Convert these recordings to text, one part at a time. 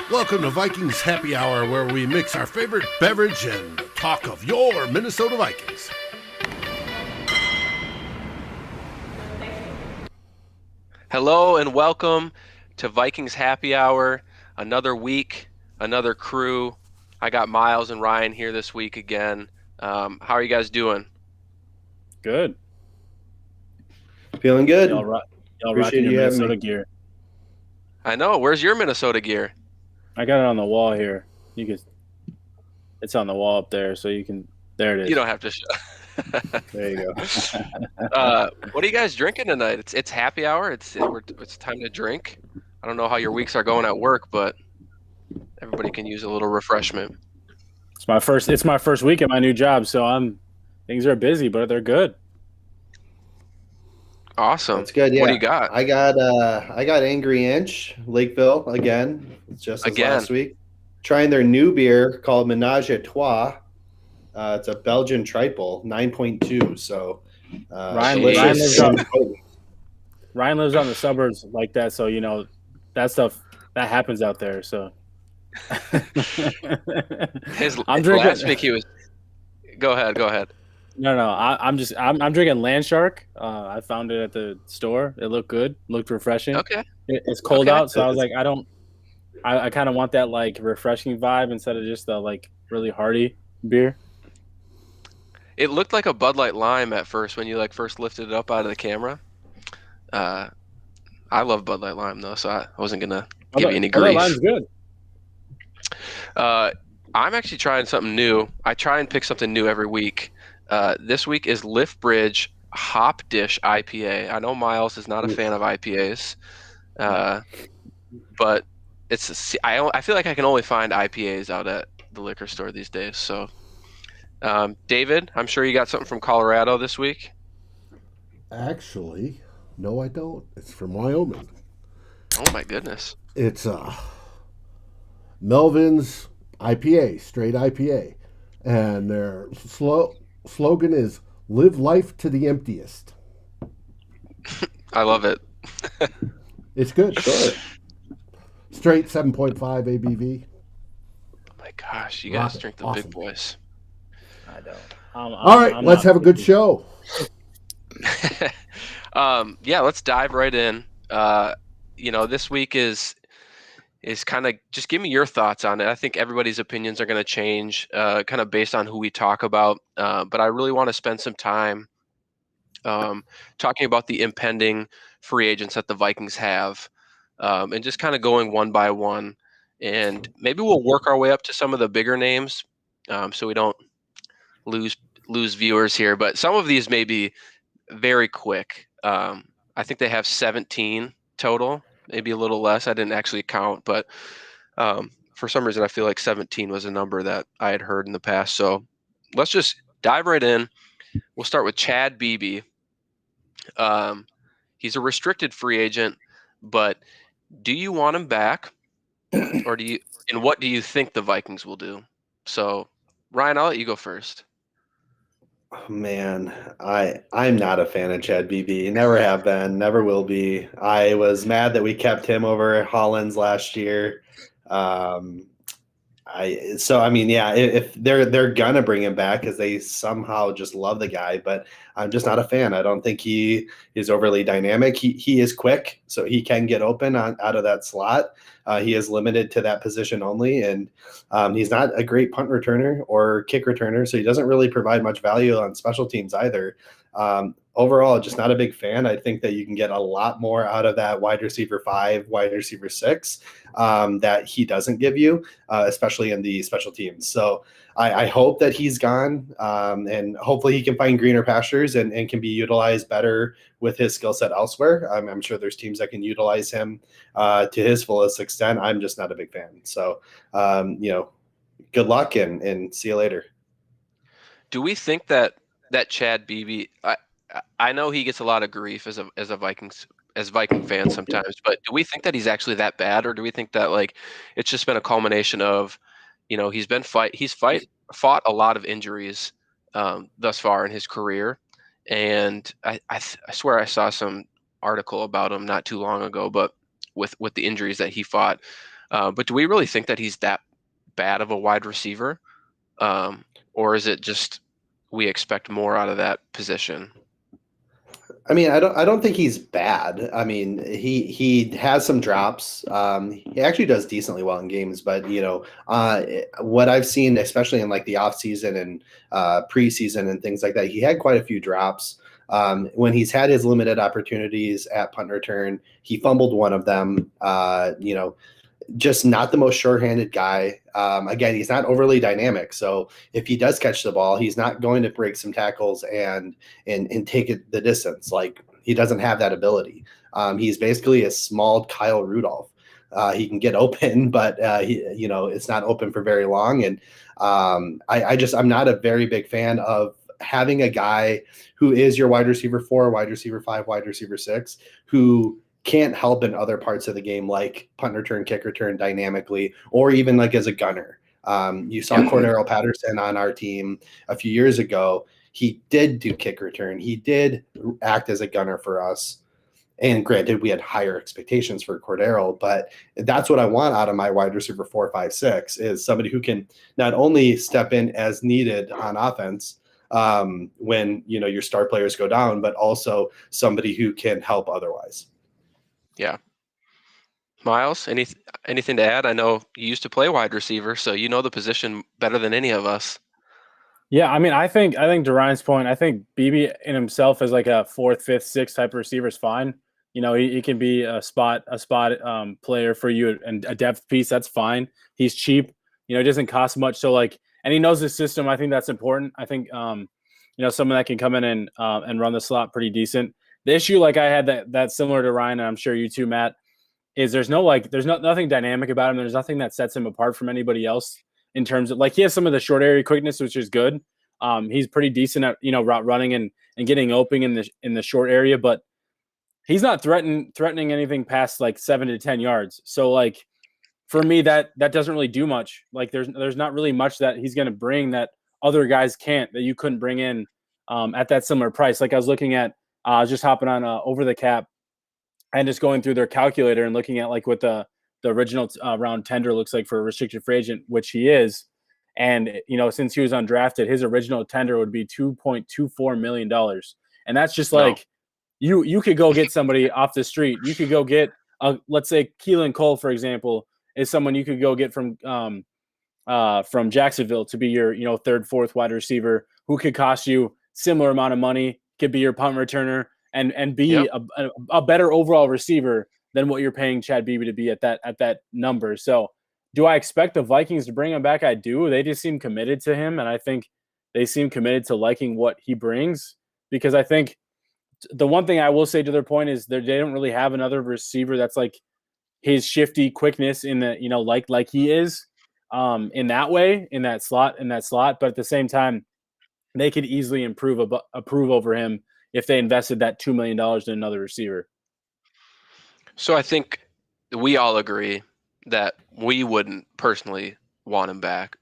Welcome to Vikings Happy Hour, where we mix our favorite beverage and talk of your Minnesota Vikings. Hello and welcome to Vikings Happy Hour. Another week, another crew. I got Myles and Ryan here this week again. How are you guys doing? Good. Feeling good. Y'all rocking your Minnesota gear. I know. Where's your Minnesota gear? I got it on the wall here. It's on the wall up there, so you can. There it is. You don't have to show. There you go. What are you guys drinking tonight? It's happy hour. It's time to drink. I don't know how your weeks are going at work, but everybody can use a little refreshment. It's my first week at my new job, so things are busy, but they're good. Awesome. That's good. Yeah. What do you got? I got Angry Inch, Lakeville again. Just as last week. Trying their new beer called Menage a Trois. It's a Belgian triple, 9.2. So Ryan lives on the suburbs like that, so you know that stuff that happens out there. So last week he was. Go ahead. No. I'm drinking Land Shark. I found it at the store. It looked good. Looked refreshing. Okay. It's cold out, so I was like, I kind of want that like refreshing vibe instead of just the like really hearty beer. It looked like a Bud Light Lime at first when you like first lifted it up out of the camera. I love Bud Light Lime though, so I wasn't gonna give you any grief. Bud Light Lime's good. I'm actually trying something new. I try and pick something new every week. This week is Lift Bridge Hop Dish IPA. I know Myles is not a fan of IPAs, but I feel like I can only find IPAs out at the liquor store these days. So, David, I'm sure you got something from Colorado this week. Actually, no, I don't. It's from Wyoming. Oh my goodness! It's Melvin's IPA, straight IPA, and their slogan is "Live life to the emptiest." I love it. It's good. Sure. Straight 7.5 ABV. Oh my gosh, you guys drink the big boys. I don't. All right, let's have a good show. Yeah, let's dive right in. This week is kind of just give me your thoughts on it. I think everybody's opinions are going to change kind of based on who we talk about. But I really want to spend some time talking about the impending free agents that the Vikings have, and just kind of going one by one. And maybe we'll work our way up to some of the bigger names, so we don't lose viewers here. But some of these may be very quick. I think they have 17 total, maybe a little less. I didn't actually count, but for some reason I feel like 17 was a number that I had heard in the past. So let's just dive right in. We'll start with Chad Beebe. He's a restricted free agent, but do you want him back, or and what do you think the Vikings will do? So, Ryan, I'll let you go first. Oh, man, I'm not a fan of Chad Beebe. Never have been, never will be. I was mad that we kept him over Hollins last year. If they're gonna bring him back because they somehow just love the guy, but I'm just not a fan. I don't think he is overly dynamic. He is quick, so he can get open out of that slot. He is limited to that position only, and he's not a great punt returner or kick returner, so he doesn't really provide much value on special teams either. Overall, just not a big fan. I think that you can get a lot more out of that wide receiver 5, wide receiver 6 that he doesn't give you, especially in the special teams. So I hope that he's gone, and hopefully he can find greener pastures and can be utilized better with his skill set elsewhere. I'm sure there's teams that can utilize him to his fullest extent. I'm just not a big fan. So, good luck and see you later. Do we think that Chad Beebe? I know he gets a lot of grief as a Viking fan sometimes, but do we think that he's actually that bad, or do we think that like it's just been a culmination of, he's fought a lot of injuries thus far in his career, and I swear I saw some article about him not too long ago, but with the injuries that he fought, but do we really think that he's that bad of a wide receiver, or is it just we expect more out of that position? I mean, I don't think he's bad. I mean, he has some drops. He actually does decently well in games, but what I've seen, especially in like the off season and preseason and things like that, he had quite a few drops. When he's had his limited opportunities at punt return, he fumbled one of them. Just not the most sure-handed guy. Again, he's not overly dynamic. So if he does catch the ball, he's not going to break some tackles and take it the distance. Like, he doesn't have that ability. He's basically a small Kyle Rudolph. He can get open, but it's not open for very long. And I'm not a very big fan of having a guy who is your wide receiver 4, wide receiver 5, wide receiver 6, who can't help in other parts of the game, like punt return, kick return dynamically, or even like as a gunner. You saw Cordero Patterson on our team a few years ago. He did do kick return. He did act as a gunner for us. And granted, we had higher expectations for Cordero, but that's what I want out of my wide receiver 4, 5, 6 is somebody who can not only step in as needed on offense when your star players go down, but also somebody who can help otherwise. Yeah. Myles, anything to add? I know you used to play wide receiver, so you know the position better than any of us. Yeah, I mean, I think to Ryan's point, I think Beebe in himself as like a 4th, 5th, 6th type of receiver is fine. He can be a spot player for you and a depth piece. That's fine. He's cheap. It doesn't cost much. So and he knows the system. I think that's important. I think someone that can come in and run the slot pretty decent. The issue, like I had that's similar to Ryan, and I'm sure you too, Matt, is there's nothing dynamic about him. There's nothing that sets him apart from anybody else in terms of, like, he has some of the short area quickness, which is good. He's pretty decent at route running and getting open in the short area, but he's not threatening anything past like 7 to 10 yards. So like for me, that doesn't really do much. Like there's not really much that he's going to bring that other guys can't, that you couldn't bring in at that similar price. Like I was looking at just hopping on Over the Cap and just going through their calculator and looking at like what the original round tender looks like for a restricted free agent, which he is. And, since he was undrafted, his original tender would be $2.24 million. And that's just like, you could go get somebody off the street. You could go get, let's say Keelan Cole, for example, is someone you could go get from Jacksonville to be your, third, fourth wide receiver, who could cost you similar amount of money, could be your punt returner and be a better overall receiver than what you're paying Chad Beebe to be at that number. So do I expect the Vikings to bring him back? I do. They just seem committed to him, and I think they seem committed to liking what he brings, because I think the one thing I will say to their point is they don't really have another receiver that's like his shifty quickness in the, like he is in that way, in that slot. But at the same time, they could easily improve over him if they invested that $2 million in another receiver. So I think we all agree that we wouldn't personally want him back,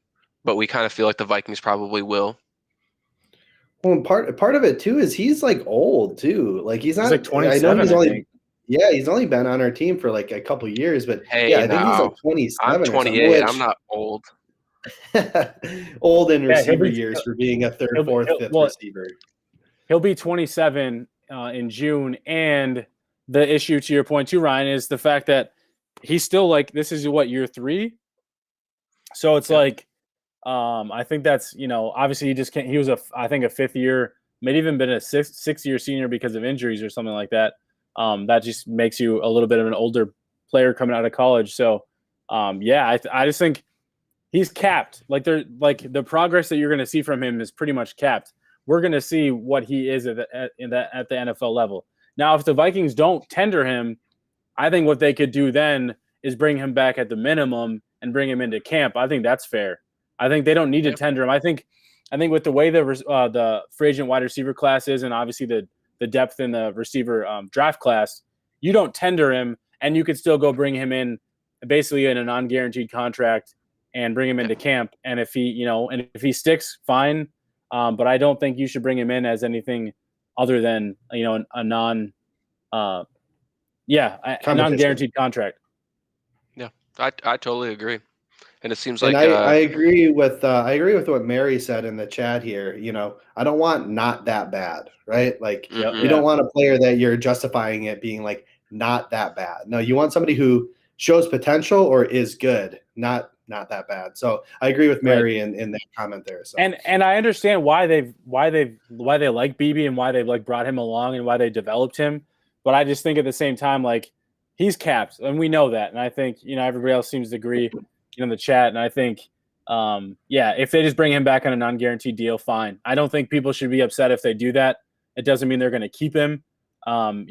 but we kind of feel like the Vikings probably will. Well, part of it too is he's like old too. Like he's like 27. I know he's only been on our team for like a couple years, but I think he's like 27. I'm 28. I'm not old. Old in receiver years for being a third, fourth, fifth receiver. He'll be 27 in June, and the issue, to your point too, Ryan, is the fact that he's still like, this is what, year 3? So it's like, I think that's, obviously he just can't, he was I think a 5th year, maybe even been a 6th year senior because of injuries or something like that. That just makes you a little bit of an older player coming out of college. So I just think he's capped. Like the progress that you're going to see from him is pretty much capped. We're going to see what he is at the NFL level. Now, if the Vikings don't tender him, I think what they could do then is bring him back at the minimum and bring him into camp. I think that's fair. I think they don't need to tender him. I think with the way the free agent wide receiver class is, and obviously the depth in the receiver draft class, you don't tender him, and you could still go bring him in basically in a non-guaranteed contract and bring him into camp. And if he sticks, fine. But I don't think you should bring him in as anything other than a non-guaranteed contract. Yeah, I totally agree. And it seems and like I agree with what Mary said in the chat here. I don't want not that bad, right? Like you don't want a player that you're justifying it being like not that bad. No, you want somebody who shows potential or is good, not that bad. So I agree with Mary in that comment there. So and I understand why they like Beebe and why they've like brought him along and why they developed him. But I just think at the same time, like, he's capped, and we know that. And I think everybody else seems to agree in the chat. And I think if they just bring him back on a non-guaranteed deal, fine. I don't think people should be upset if they do that. It doesn't mean they're going to keep him. But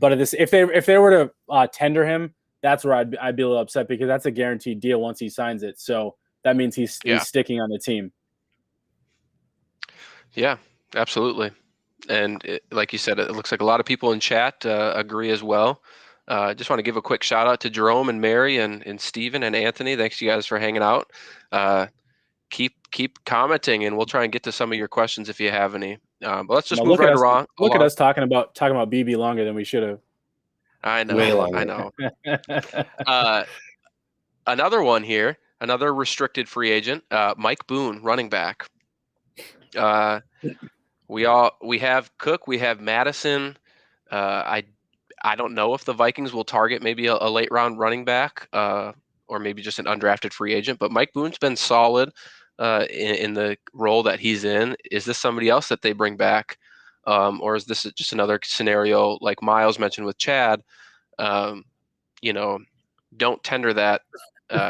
if they were to tender him, that's where I'd be a little upset, because that's a guaranteed deal once he signs it. So that means he's sticking on the team. Yeah, absolutely. And like you said, it looks like a lot of people in chat agree as well. I just want to give a quick shout out to Jerome and Mary and Steven and Anthony. Thanks you guys for hanging out. Keep commenting, and we'll try and get to some of your questions if you have any. But let's just move right along. Look at us talking about BB longer than we should have. I know. Way longer. I know. Another one here, another restricted free agent, Mike Boone, running back. We have Cook, we have Madison. I don't know if the Vikings will target maybe a late round running back or maybe just an undrafted free agent, but Mike Boone's been solid in the role that he's in. Is this somebody else that they bring back? Or is this just another scenario like Myles mentioned with Chad? Don't tender that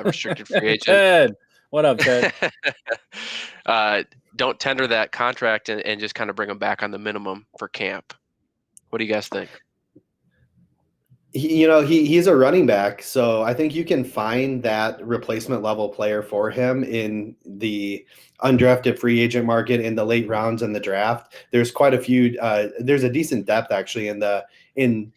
restricted free agent. What up, Ted? Don't tender that contract and just kind of bring him back on the minimum for camp. What do you guys think? He's a running back, so I think you can find that replacement level player for him in the undrafted free agent market in the late rounds in the draft. There's quite a few. There's a decent depth actually in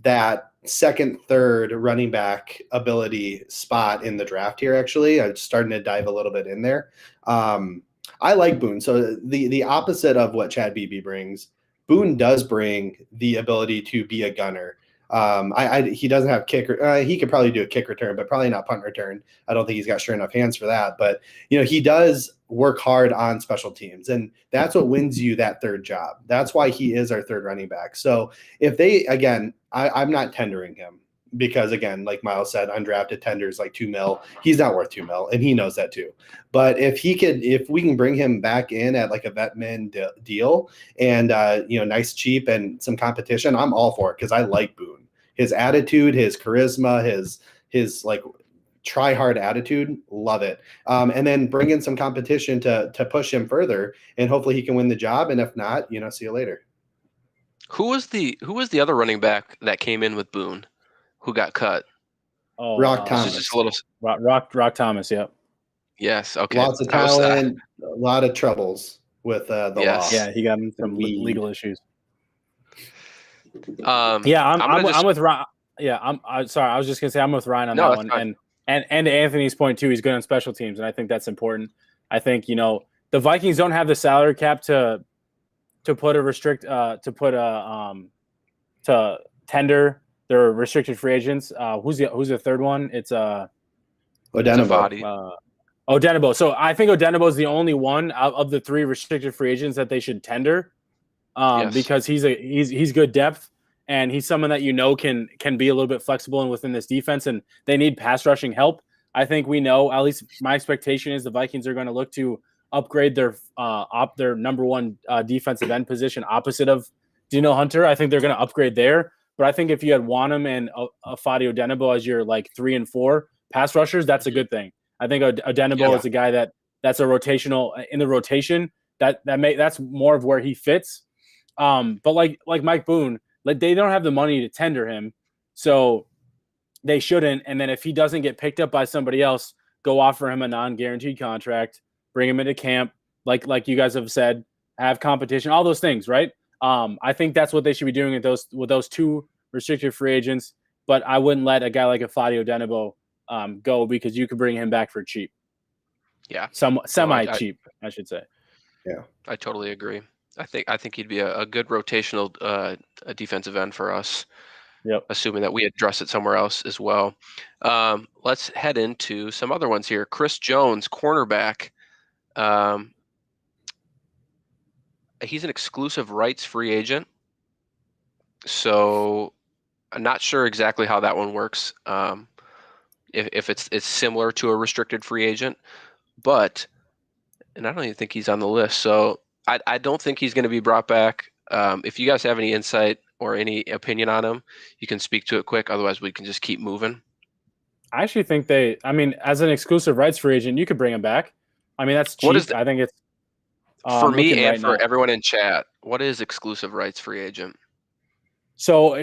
that second, third running back ability spot in the draft here. Actually, I'm starting to dive a little bit in there. I like Boone. So the opposite of what Chad Beebe brings, Boone does bring the ability to be a gunner. He doesn't have kicker. He could probably do a kick return, but probably not punt return. I don't think he's got sure enough hands for that. But he does work hard on special teams, and that's what wins you that third job. That's why he is our third running back. So if they I'm not tendering him because again, like Myles said, undrafted tenders like $2 million. He's not worth $2 million, and he knows that too. But if we can bring him back in at like a vet min deal and nice cheap and some competition, I'm all for it because I like Boone. His attitude, his charisma, his like try hard attitude, love it. And then bring in some competition to push him further, and hopefully he can win the job. And if not, see you later. Who was the other running back that came in with Boone, who got cut? Oh, Rock Thomas. Just a little Rock Thomas. Yep. Yes. Okay. Lots of talent, a lot of troubles with the law. Yeah, he got some legal issues. I'm with Ryan. Yeah, I'm sorry. I was just gonna say I'm with Ryan on that one, fine. and to Anthony's point too, he's good on special teams, and I think that's important. I think the Vikings don't have the salary cap to put to tender their restricted free agents. Who's the third one? It's Odenigbo. Odenigbo. So I think Odenigbo is the only one of the three restricted free agents that they should tender. Because he's good depth, and he's someone that can be a little bit flexible and within this defense, and they need pass rushing help. I think we know, at least my expectation is the Vikings are going to look to upgrade their number one defensive end position opposite of Dino Hunter. I think they're going to upgrade there, but I think if you had Wanham and Fadi Odenigbo as your like 3 and 4 pass rushers, that's a good thing. I think Odenigbo is a guy that's a rotational in the rotation that's more of where he fits. But like Mike Boone, like they don't have the money to tender him, so they shouldn't. And then if he doesn't get picked up by somebody else, go offer him a non-guaranteed contract, bring him into camp, like you guys have said, have competition, all those things, right? I think that's what they should be doing with those two restricted free agents. But I wouldn't let a guy like a Fadi Odenigbo go because you could bring him back for cheap. Yeah, semi-cheap, I should say. Yeah, I totally agree. I think he'd be a good rotational a defensive end for us. Yep. Assuming that we address it somewhere else as well. Let's head into some other ones here. Chris Jones, cornerback. He's an exclusive rights free agent. So I'm not sure exactly how that one works. If it's similar to a restricted free agent, and I don't even think he's on the list. So I don't think he's going to be brought back. If you guys have any insight or any opinion on him, you can speak to it quick. Otherwise, we can just keep moving. I actually think as an exclusive rights free agent, you could bring him back. I mean, that's cheap. I think it's for me and for everyone in chat. What is exclusive rights free agent? So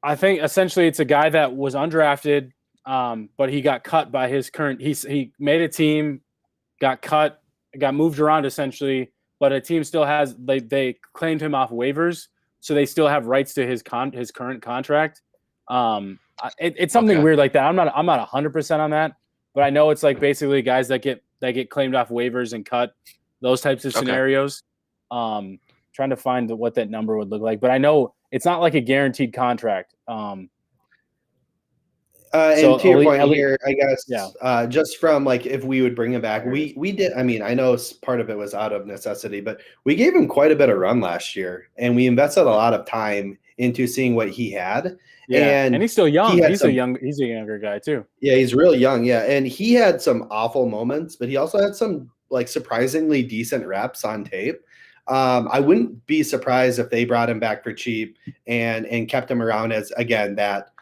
I think essentially it's a guy that was undrafted, but he got cut by his current. He made a team, got cut, got moved around essentially. But a team still has they claimed him off waivers, so they still have rights to his current contract. It's something weird like that. I'm not 100% on that, but I know it's like basically guys that get claimed off waivers and cut, those types of scenarios. Trying to find what that number would look like, but I know it's not like a guaranteed contract. And to your point here, I guess, just from like if we would bring him back, we did. I mean, I know part of it was out of necessity, but we gave him quite a bit of run last year, and we invested a lot of time into seeing what he had. Yeah, and he's still young. He's a younger guy too. Yeah, he's real young. Yeah, and he had some awful moments, but he also had some like surprisingly decent reps on tape. I wouldn't be surprised if they brought him back for cheap and kept him around as again that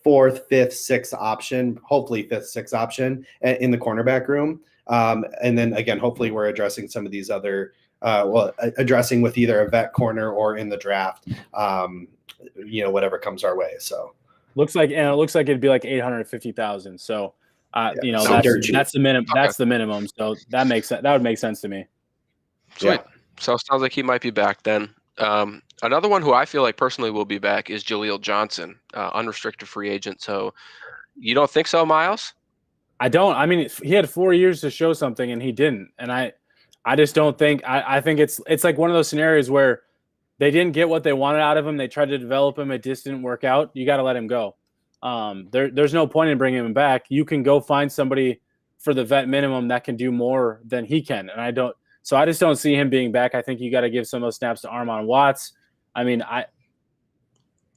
4th, 5th, 6th option, hopefully 5th, 6th option in the cornerback room. And then again, hopefully we're addressing some of these other, addressing with either a vet corner or in the draft, whatever comes our way. So looks like it'd be like 850,000. So, that's the minimum. Okay. That's the minimum. So that would make sense to me. Sweet. Yeah. So it sounds like he might be back then. Another one who I feel like personally will be back is Jaleel Johnson, unrestricted free agent. So you don't think so, Myles? I don't. I mean, he had 4 years to show something, and he didn't. And I just don't think. I think it's like one of those scenarios where they didn't get what they wanted out of him. They tried to develop him. It just didn't work out. You got to let him go. There's no point in bringing him back. You can go find somebody for the vet minimum that can do more than he can. And I just don't see him being back. I think you got to give some of those snaps to Armon Watts. I mean,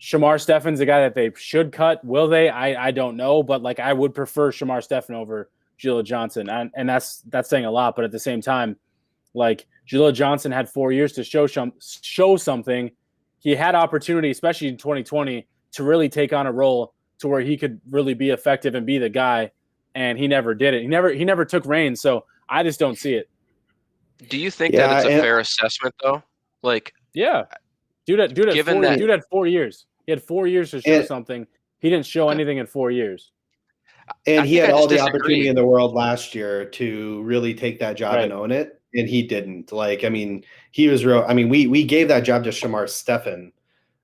Shamar Stephen's the guy that they should cut. Will they? I don't know, but like I would prefer Shamar Stephen over Jaleel Johnson, and that's saying a lot. But at the same time, like Jaleel Johnson had 4 years to show something. He had opportunity, especially in 2020, to really take on a role to where he could really be effective and be the guy, and he never did it. He never took reins. So I just don't see it. Do you think that it's a fair assessment though? Like, yeah, dude had 4 years. He had 4 years to show something. He didn't show anything in 4 years. And he had all the opportunity in the world last year to really take that job and own it, and he didn't. Like, I mean, he was real. I mean, we gave that job to Shamar Stephen,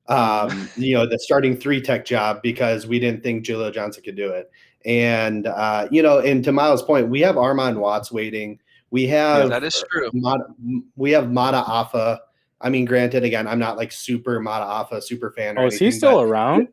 the starting 3-tech job, because we didn't think Jaleel Johnson could do it. And and to Myles' point, we have Armon Watts waiting. We have that is true. We have Mata Afa. I mean, granted, again, I'm not like super Mata Afa super fan. Is he still around?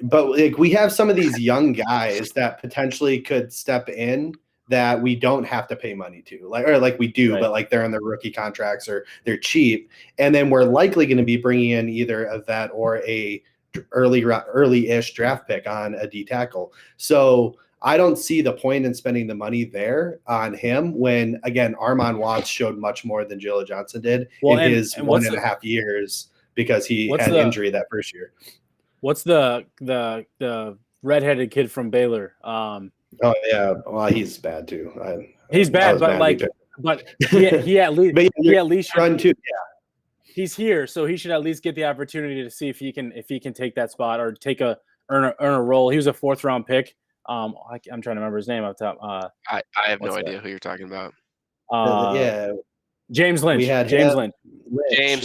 But like we have some of these young guys that potentially could step in that we don't have to pay money to, like we do, but like they're on their rookie contracts or they're cheap, and then we're likely going to be bringing in either a vet or a early-ish draft pick on a D tackle. So I don't see the point in spending the money there on him when, again, Armon Watts showed much more than Jaleel Johnson did in his 1.5 years because he had injury that first year. What's the redheaded kid from Baylor? Oh yeah, well he's bad too. He's bad, but he at least run too. Yeah, he's here, so he should at least get the opportunity to see if he can take that spot or earn a role. He was a 4th round pick. I'm trying to remember his name up top. I have no idea who you're talking about. James Lynch. James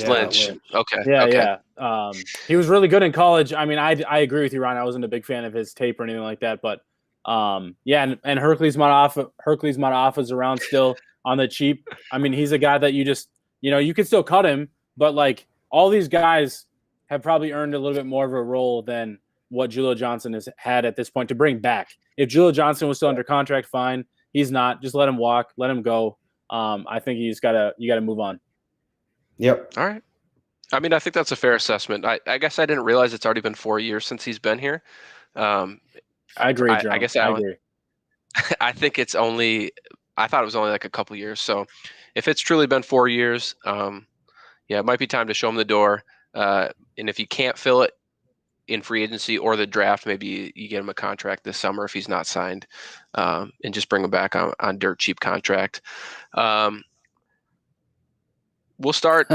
Lynch. Okay. Yeah. He was really good in college. I mean, I agree with you, Ryan. I wasn't a big fan of his tape or anything like that, but and Hercules Matafa is around still on the cheap. I mean, he's a guy that you just you can still cut him, but like all these guys have probably earned a little bit more of a role than what Jaleel Johnson has had at this point to bring back. If Jaleel Johnson was still under contract, fine. He's not. Just let him walk. Let him go. I think you got to move on. Yep. All right. I mean, I think that's a fair assessment. I guess I didn't realize it's already been 4 years since he's been here. I agree, Joe. I agree. I think I thought it was only like a couple years. So if it's truly been 4 years, it might be time to show him the door. And if you can't fill it in free agency or the draft, maybe you get him a contract this summer if he's not signed, and just bring him back on dirt cheap contract. We'll start.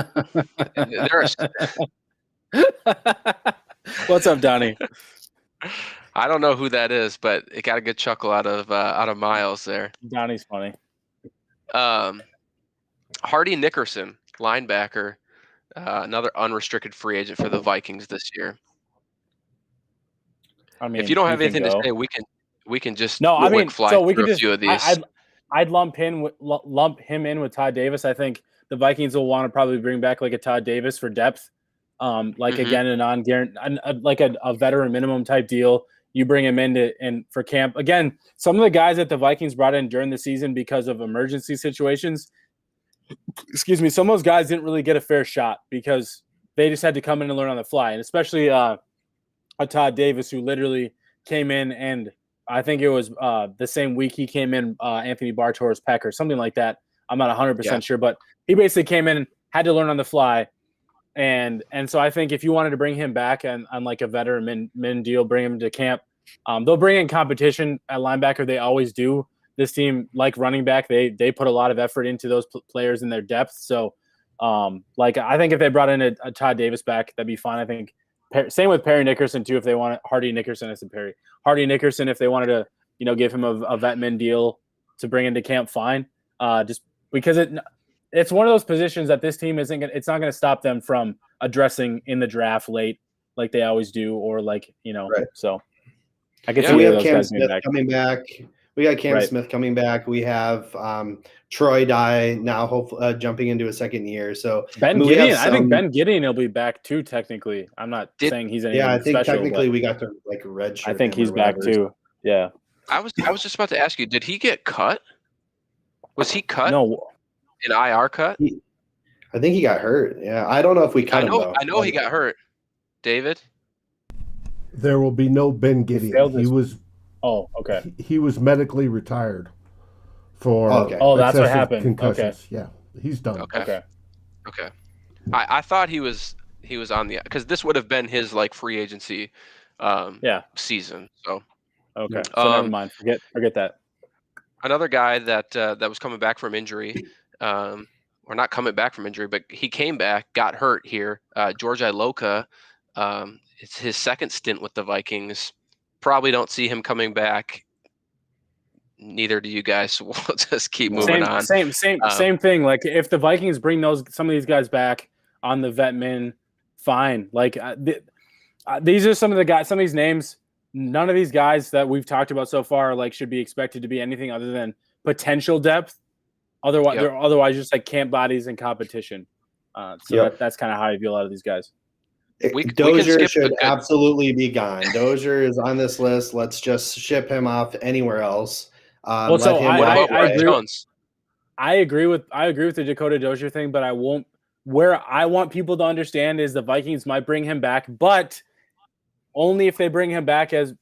What's up, Donnie? I don't know who that is, but it got a good chuckle out of Myles there. Donnie's funny. Hardy Nickerson, linebacker, another unrestricted free agent for the Vikings this year. I mean, if you don't have anything to say, we can just fly so we through can a few of these. I'd lump him in with Todd Davis. I think the Vikings will want to probably bring back like a Todd Davis for depth, again a non-guaranteed, like a veteran minimum type deal. You bring him in for camp again. Some of the guys that the Vikings brought in during the season because of emergency situations. Excuse me. Some of those guys didn't really get a fair shot because they just had to come in and learn on the fly, and especially a Todd Davis who literally came in, and I think it was the same week he came in, Anthony Bartor's Packers, something like that. I'm not 100% sure, but he basically came in, had to learn on the fly, and so I think if you wanted to bring him back on like a veteran min deal, bring him to camp. They'll bring in competition at linebacker. They always do, this team, like running back, they put a lot of effort into those players in their depth. So, I think if they brought in a Todd Davis back, that'd be fine. I think same with Perry Nickerson too. If they want Hardy Nickerson, Hardy Nickerson, if they wanted to, give him a vet min deal to bring into camp, fine. Just because it's one of those positions that this team it's not going to stop them from addressing in the draft late, like they always do, or right. So I can see we have those Cam guys Smith coming back. We got Cam Smith coming back. We have Troy Dye now, hopefully jumping into a second year. So Ben Gideon, I think Ben Gideon will be back too. Technically, I'm not saying he's anything I think special, technically we got to redshirt. I think he's back too. Yeah. I was just about to ask you, did he get cut? Was he cut? No. An IR cut? I think he got hurt. Yeah, I don't know if we cut him though. I know he got hurt. David? There will be no Ben Gideon. He was. Oh, okay. He was medically retired for. That's what happened. Concussions. Okay. Yeah, he's done. Okay. I thought he was on the, because this would have been his free agency season. So okay. So never mind. Forget that. Another guy that was coming back from injury, or not coming back from injury, but he came back, got hurt here. George Iloka, it's his second stint with the Vikings. Probably don't see him coming back. Neither do you guys. So we'll just keep moving on. Same thing. Like if the Vikings bring some of these guys back on the vet min, fine. These are some of these names. None of these guys that we've talked about so far should be expected to be anything other than potential depth. Otherwise, they're otherwise just camp bodies in competition. That's kind of how I feel out of these guys. Dozier should absolutely be gone. Dozier is on this list. Let's just ship him off anywhere else. I agree with the Dakota Dozier thing, but I won't. Where I want people to understand is the Vikings might bring him back, but only if they bring him back as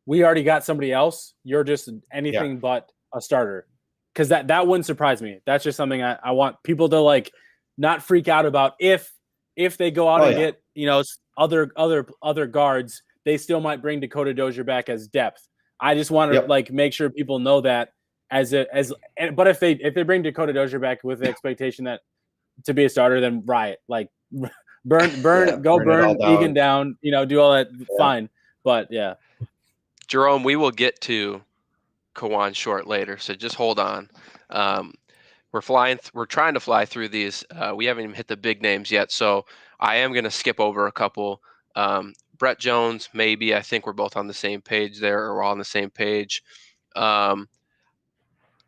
we already got somebody else. You're just anything but a starter, because that wouldn't surprise me. That's just something I want people to not freak out about. If they go out and get other guards, they still might bring Dakota Dozier back as depth. I just want to make sure people know that but if they bring Dakota Dozier back with the expectation that to be a starter, then riot, burn Egan down, do all that, fine. But Jerome, we will get to Kawan Short later, so just hold on. We're trying to fly through these. We haven't even hit the big names yet, so I am going to skip over a couple. Brett Jones, maybe. I think we're both on the same page there, or we're all on the same page.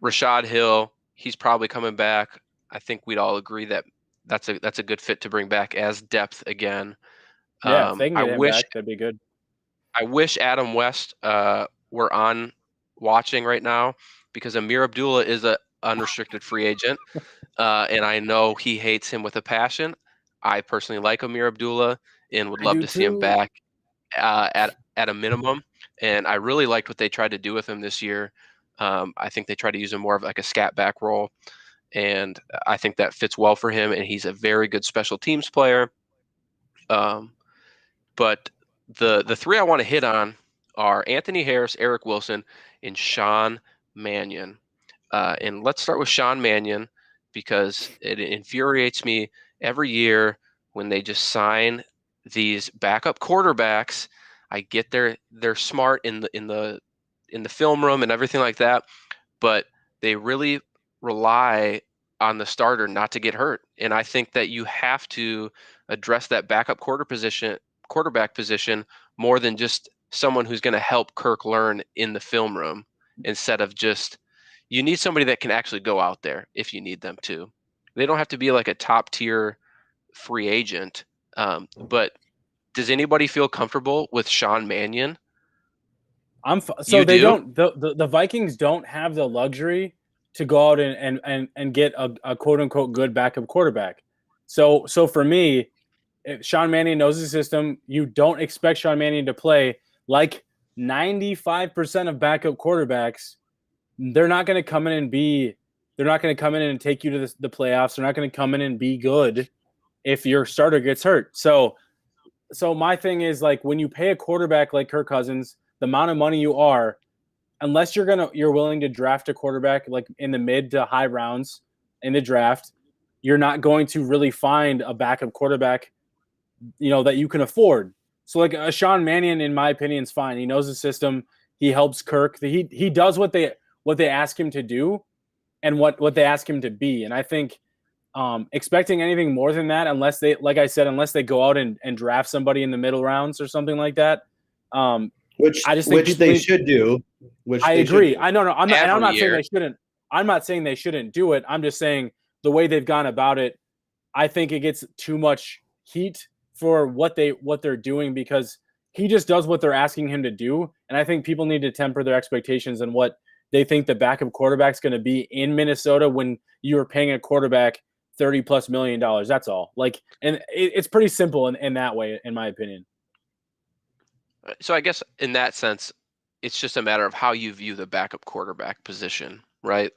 Rashad Hill, he's probably coming back. I think we'd all agree that that's a good fit to bring back as depth again. Yeah, if they can get him back, that'd be good. I wish Adam West were on watching right now, because Amir Abdullah is a unrestricted free agent, and I know he hates him with a passion. I personally like Amir Abdullah and would love to see him back at a minimum. And I really liked what they tried to do with him this year. I think they tried to use him more of a scat back role, and I think that fits well for him. And he's a very good special teams player. But the three I want to hit on are Anthony Harris, Eric Wilson, and Sean Mannion. And let's start with Sean Mannion, because it infuriates me every year when they just sign these backup quarterbacks. I get they're smart in the film room and everything like that, but they really rely on the starter not to get hurt. And I think that you have to address that backup quarterback position more than just someone who's going to help Kirk learn in the film room, instead of just, you need somebody that can actually go out there if you need them to. They don't have to be a top tier free agent. But does anybody feel comfortable with Sean Mannion? The Vikings don't have the luxury to go out and get a quote unquote good backup quarterback. So for me, if Sean Mannion knows the system, you don't expect Sean Mannion to play like 95% of backup quarterbacks. They're not going to come in and take you to the playoffs. They're not going to come in and be good if your starter gets hurt. So my thing is, when you pay a quarterback like Kirk Cousins, the amount of money you are, unless you're willing to draft a quarterback like in the mid to high rounds in the draft, you're not going to really find a backup quarterback, that you can afford. So like a Sean Mannion, in my opinion, is fine. He knows the system. He helps Kirk. He does what they ask him to do and what they ask him to be. And I think expecting anything more than that, unless they go out and draft somebody in the middle rounds or something like that. Which they should do. I agree. I'm not saying they shouldn't. I'm not saying they shouldn't do it. I'm just saying the way they've gone about it, I think it gets too much heat for what they're doing, because he just does what they're asking him to do. And I think people need to temper their expectations and what they think the backup quarterback's going to be in Minnesota when you are paying a quarterback $30+ million. That's all. And it's pretty simple in that way, in my opinion. So I guess in that sense, it's just a matter of how you view the backup quarterback position, right?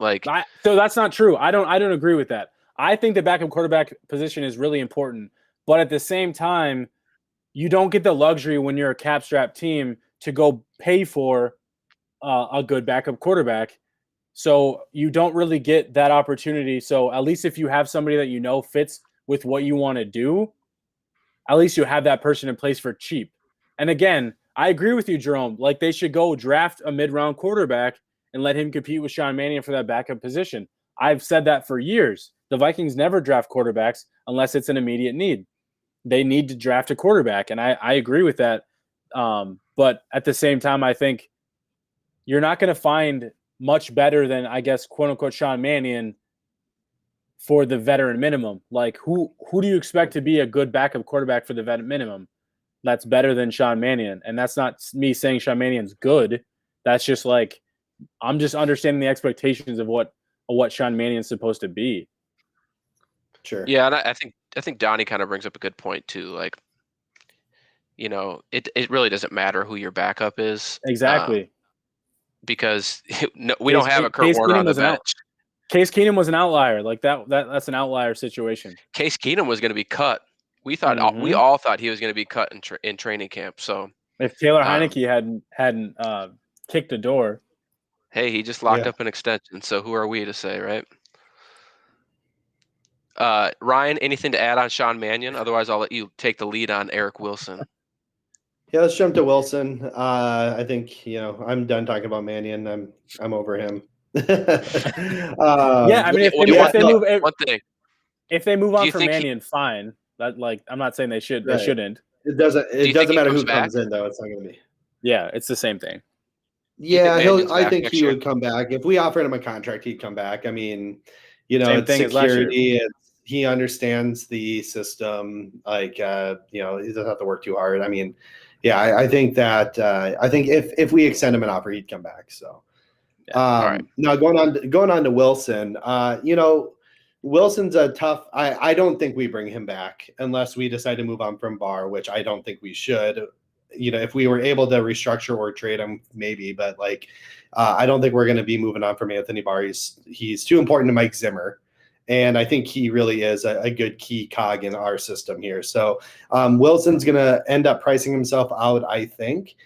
So that's not true. I don't agree with that. I think the backup quarterback position is really important, but at the same time, you don't get the luxury when you're a cap-strapped team to go pay for a good backup quarterback. So you don't really get that opportunity. So at least if you have somebody that fits with what you want to do, at least you have that person in place for cheap. And again, I agree with you, Jerome. They should go draft a mid-round quarterback and let him compete with Sean Mannion for that backup position. I've said that for years. The Vikings never draft quarterbacks unless it's an immediate need. They need to draft a quarterback, and I agree with that. But at the same time, I think you're not going to find much better than, I guess, quote-unquote, Sean Mannion for the veteran minimum. Who do you expect to be a good backup quarterback for the vet minimum that's better than Sean Mannion? And that's not me saying Sean Mannion's good. That's just I'm just understanding the expectations of what Sean Mannion's supposed to be. Sure. Yeah, and I think Donnie kind of brings up a good point too. It really doesn't matter who your backup is. Exactly. Because we don't have a Kurt Warner on the bench. Case Keenum was an outlier. That's an outlier situation. Case Keenum was going to be cut. We all thought he was going to be cut in training camp. So if Taylor Heineke hadn't kicked the door, hey, he just locked up an extension. So who are we to say, right? Ryan, anything to add on Sean Mannion? Otherwise, I'll let you take the lead on Eric Wilson. Yeah, let's jump to Wilson. I think I'm done talking about Mannion. I'm over him. If they move on from Mannion, fine. That I'm not saying they should. Right. They shouldn't. It doesn't matter who comes in though. It's not going to be. Yeah, it's the same thing. Yeah, I think he would come back if we offered him a contract. He'd come back. I mean, it's security. He understands the system. He doesn't have to work too hard. I mean, yeah, I think that if we extend him an offer, he'd come back. So, all right. Now going on to Wilson. Wilson's a tough. I don't think we bring him back unless we decide to move on from Barr, which I don't think we should. If we were able to restructure or trade him, maybe, but I don't think we're going to be moving on from Anthony Barr. He's too important to Mike Zimmer. And I think he really is a good key cog in our system here. So Wilson's going to end up pricing himself out, I think.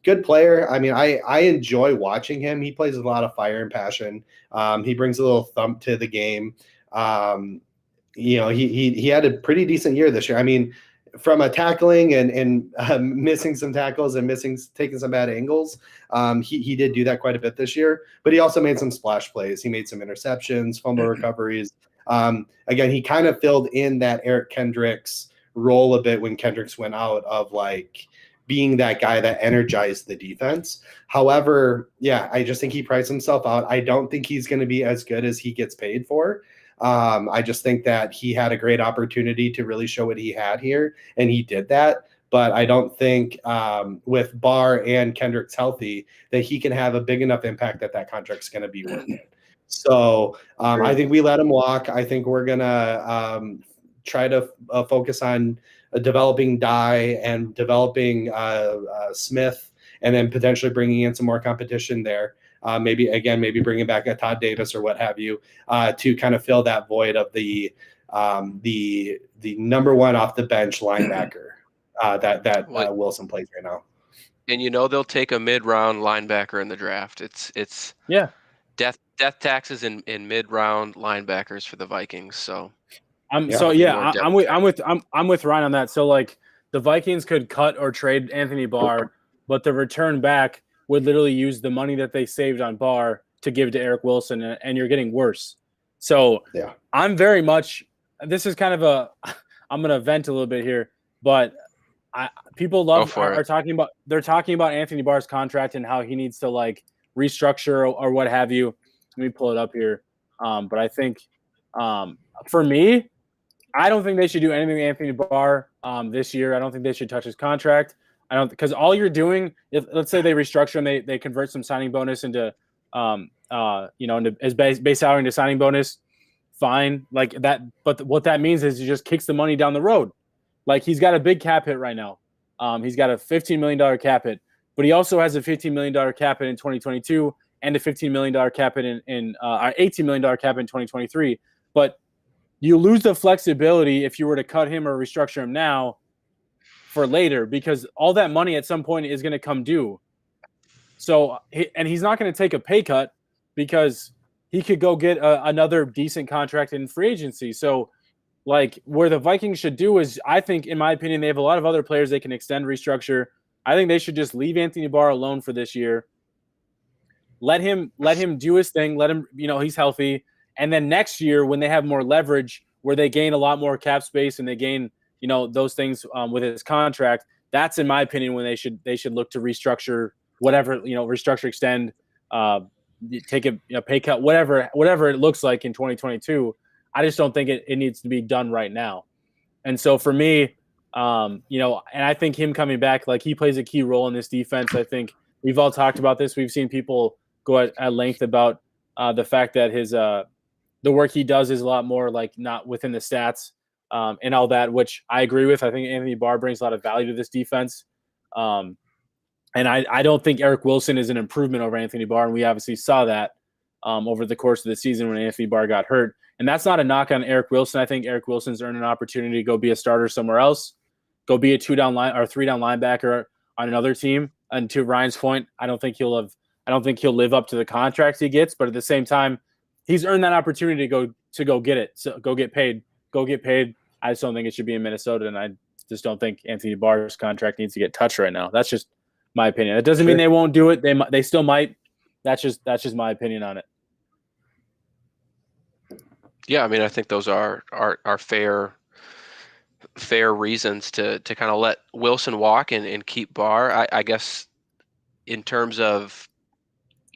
Good player. I mean, I enjoy watching him. He plays with a lot of fire and passion. He brings a little thump to the game. He had a pretty decent year this year. I mean, from a tackling and missing some tackles and taking some bad angles, he did do that quite a bit this year. But he also made some splash plays. He made some interceptions, fumble recoveries. Again, he kind of filled in that Eric Kendricks role a bit when Kendricks went out of being that guy that energized the defense. However, yeah, I just think he priced himself out. I don't think he's going to be as good as he gets paid for. I just think that he had a great opportunity to really show what he had here, and he did that. But I don't think with Barr and Kendricks healthy that he can have a big enough impact that contract's going to be worth it. So I think we let him walk. I think we're going to try to focus on developing Dye and developing Smith, and then potentially bringing in some more competition there. Maybe bringing back a Todd Davis or what have you to kind of fill that void of the number one off the bench linebacker that Wilson plays right now. And they'll take a mid-round linebacker in the draft. It's death taxes in mid-round linebackers for the Vikings. So I'm with Ryan on that. So like the Vikings could cut or trade Anthony Barr, but the return back would literally use the money that they saved on Barr to give to Eric Wilson, and you're getting worse. So yeah, I'm very much. This is kind of I'm going to vent a little bit here, but people are talking about. They're talking about Anthony Barr's contract and how he needs to like restructure or what have you. Let me pull it up here. But I think for me, I don't think they should do anything with Anthony Barr this year. I don't think they should touch his contract. Because all you're doing, if let's say they restructure and they convert some signing bonus into into his base salary into signing bonus, fine, like that. But what that means is he just kicks the money down the road. Like he's got a big cap hit right now. He's got a $15 million cap hit, but he also has a $15 million cap hit in 2022 and a $15 million cap hit in $18 million cap hit in 2023. But you lose the flexibility if you were to cut him or restructure him now for later, because all that money at some point is going to come due. So, and he's not going to take a pay cut because he could go get another decent contract in free agency. So, like, where the Vikings should do is, I think, in my opinion, they have a lot of other players they can extend, restructure. I think they should just leave Anthony Barr alone for this year. Let him do his thing. Let him, he's healthy. And then next year, when they have more leverage, where they gain a lot more cap space and they gain, those things with his contract, that's, in my opinion, when they should look to restructure whatever, restructure, extend, take a pay cut, whatever it looks like in 2022. I just don't think it needs to be done right now. And so for me, and I think him coming back, like, he plays a key role in this defense. I think we've all talked about this. We've seen people go at length about the fact that his the work he does is a lot more like not within the stats and all that, which I agree with. I think Anthony Barr brings a lot of value to this defense. And I don't think Eric Wilson is an improvement over Anthony Barr. And we obviously saw that over the course of the season when Anthony Barr got hurt. And that's not a knock on Eric Wilson. I think Eric Wilson's earned an opportunity to go be a starter somewhere else, go be a 2-down line or 3-down linebacker on another team. And to Ryan's point, I don't think he'll live up to the contracts he gets, but at the same time, he's earned that opportunity to go get it. So go get paid. I just don't think it should be in Minnesota, and I just don't think Anthony Barr's contract needs to get touched right now. That's just my opinion. It doesn't mean they won't do it. They still might. That's just my opinion on it. Yeah, I mean, I think those are fair reasons to kind of let Wilson walk and keep Barr. I guess in terms of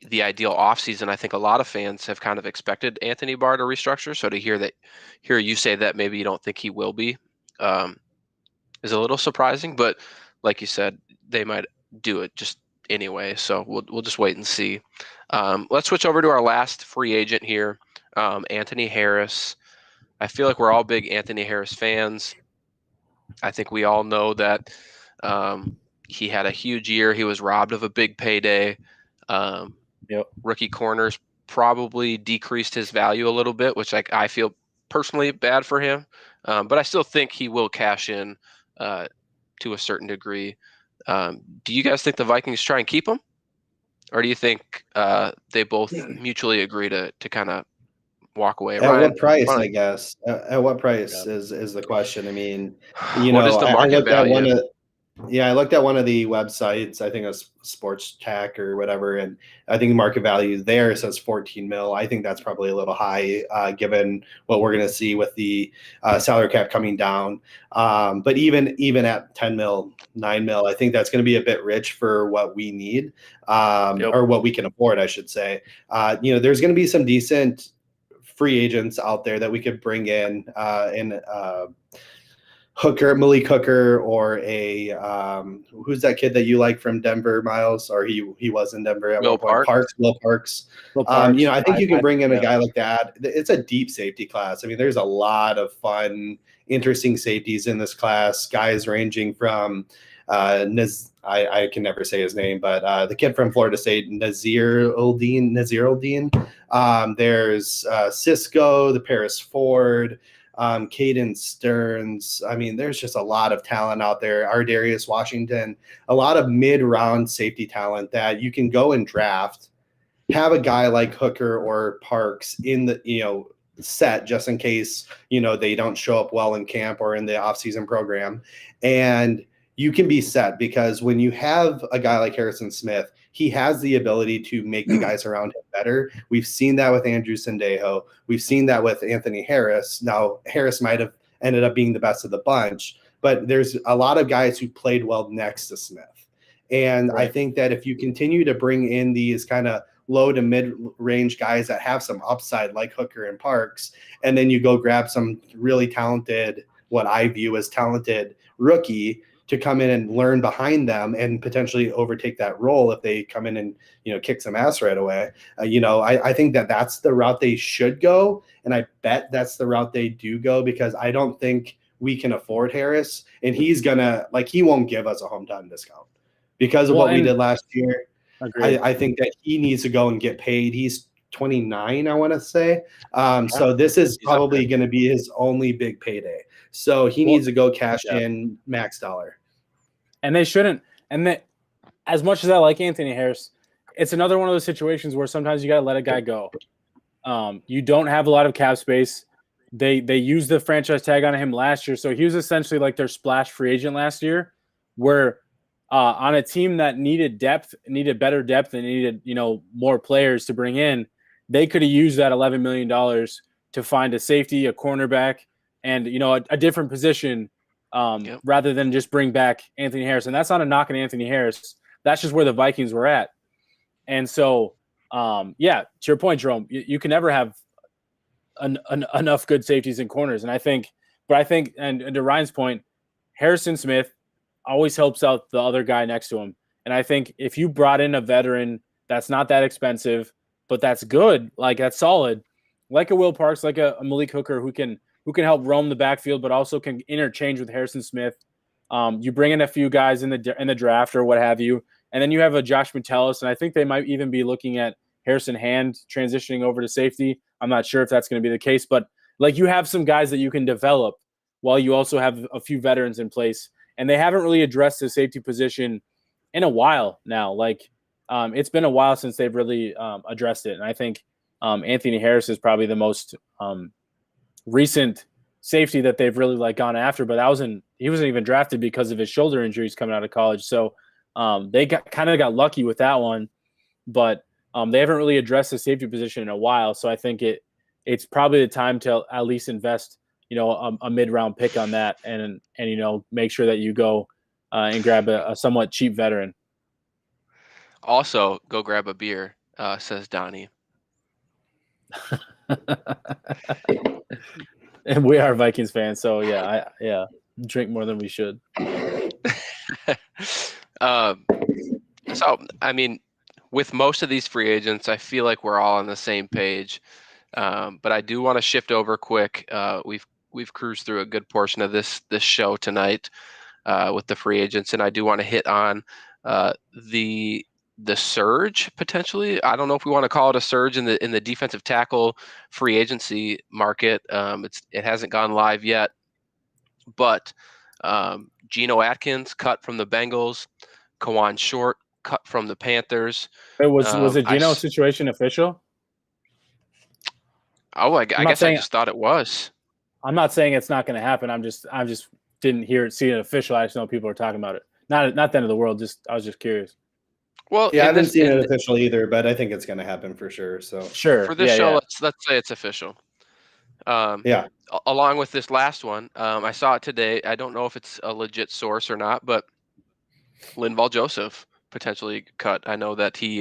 the ideal offseason, I think a lot of fans have kind of expected Anthony Barr to restructure. So to hear you say that maybe you don't think he will be is a little surprising. But like you said, they might do it just anyway. So we'll just wait and see. Let's switch over to our last free agent here, Anthony Harris. I feel like we're all big Anthony Harris fans. I think we all know that he had a huge year. He was robbed of a big payday. Rookie corners probably decreased his value a little bit, which I feel personally bad for him. But I still think he will cash in to a certain degree. Do you guys think the Vikings try and keep him? Or do you think they both mutually agree to kind of walk away? At Ryan, what price, I guess? At what price is the question? I mean, what is the market value? I looked at one of the websites, I think it was Sports Tech or whatever, and I think the market value there says 14 mil. I think that's probably a little high given what we're going to see with the salary cap coming down. But even at 10 mil, 9 mil, I think that's going to be a bit rich for what we need or what we can afford, I should say. There's going to be some decent free agents out there that we could bring in Malik Hooker, or who's that kid that you like from Denver, Myles? Or he was in Denver at one point. Will Parks. I think you can bring in a guy like that. It's a deep safety class. I mean, there's a lot of fun, interesting safeties in this class. Guys ranging from I can never say his name, but the kid from Florida State, Nazir Oldeen. There's Cisco, the Paris Ford. Caden Stearns. I mean, there's just a lot of talent out there. Ardarius Washington, a lot of mid-round safety talent that you can go and draft. Have a guy like Hooker or Parks in the, set just in case, they don't show up well in camp or in the offseason program. And you can be set because when you have a guy like Harrison Smith, he has the ability to make the guys around him better. We've seen that with Andrew Sendejo. We've seen that with Anthony Harris. Now, Harris might have ended up being the best of the bunch, but there's a lot of guys who played well next to Smith. And right. I think that if you continue to bring in these kind of low to mid-range guys that have some upside like Hooker and Parks, and then you go grab some really talented, what I view as talented rookie to come in and learn behind them and potentially overtake that role if they come in and, kick some ass right away. I think that that's the route they should go. And I bet that's the route they do go because I don't think we can afford Harris and he's he won't give us a hometown discount because of what we did last year. I think that he needs to go and get paid. He's 29, I want to say. So this is probably going to be his only big payday. So he needs to go cash in max dollar. And they shouldn't. And as much as I like Anthony Harris, it's another one of those situations where sometimes you got to let a guy go. You don't have a lot of cap space. They used the franchise tag on him last year. So he was essentially like their splash free agent last year where on a team that needed better depth and needed, more players to bring in, they could have used that $11 million to find a safety, a cornerback, and, a different position rather than just bring back Anthony Harris. And that's not a knock on Anthony Harris. That's just where the Vikings were at. And so, to your point, Jerome, you can never have enough good safeties and corners. And I think, and to Ryan's point, Harrison Smith always helps out the other guy next to him. And I think if you brought in a veteran that's not that expensive, but that's good, like that's solid, like a Will Parks, like a Malik Hooker who can help roam the backfield, but also can interchange with Harrison Smith. You bring in a few guys in the draft or what have you, and then you have a Josh Metellus, and I think they might even be looking at Harrison Hand transitioning over to safety. I'm not sure if that's going to be the case, but like you have some guys that you can develop while you also have a few veterans in place. And they haven't really addressed the safety position in a while now. Like it's been a while since they've really addressed it. And I think Anthony Harris is probably the most recent safety that they've really gone after. But he wasn't even drafted because of his shoulder injuries coming out of college. So they got lucky with that one. But they haven't really addressed the safety position in a while. So I think it's probably the time to at least invest a mid-round pick on that and make sure that you go and grab a somewhat cheap veteran. Also, go grab a beer, says Donnie. And we are Vikings fans, so drink more than we should. So, I mean, with most of these free agents, I feel like we're all on the same page. But I do want to shift over quick. We've cruised through a good portion of this show tonight with the free agents, and I do want to hit on the surge potentially. I don't know if we want to call it a surge in the defensive tackle free agency market. It hasn't gone live yet, but Geno Atkins cut from the Bengals, Kawan Short cut from the Panthers. Was the Geno situation official? Oh, I guess I just thought it was. I'm not saying it's not going to happen. I'm just didn't see it official. I just know people are talking about it. Not the end of the world. I was just curious. Well, yeah, I haven't seen it official either, but I think it's going to happen for sure. So sure for this show, let's say it's official. Along with this last one, I saw it today. I don't know if it's a legit source or not, but Linval Joseph potentially cut. I know that he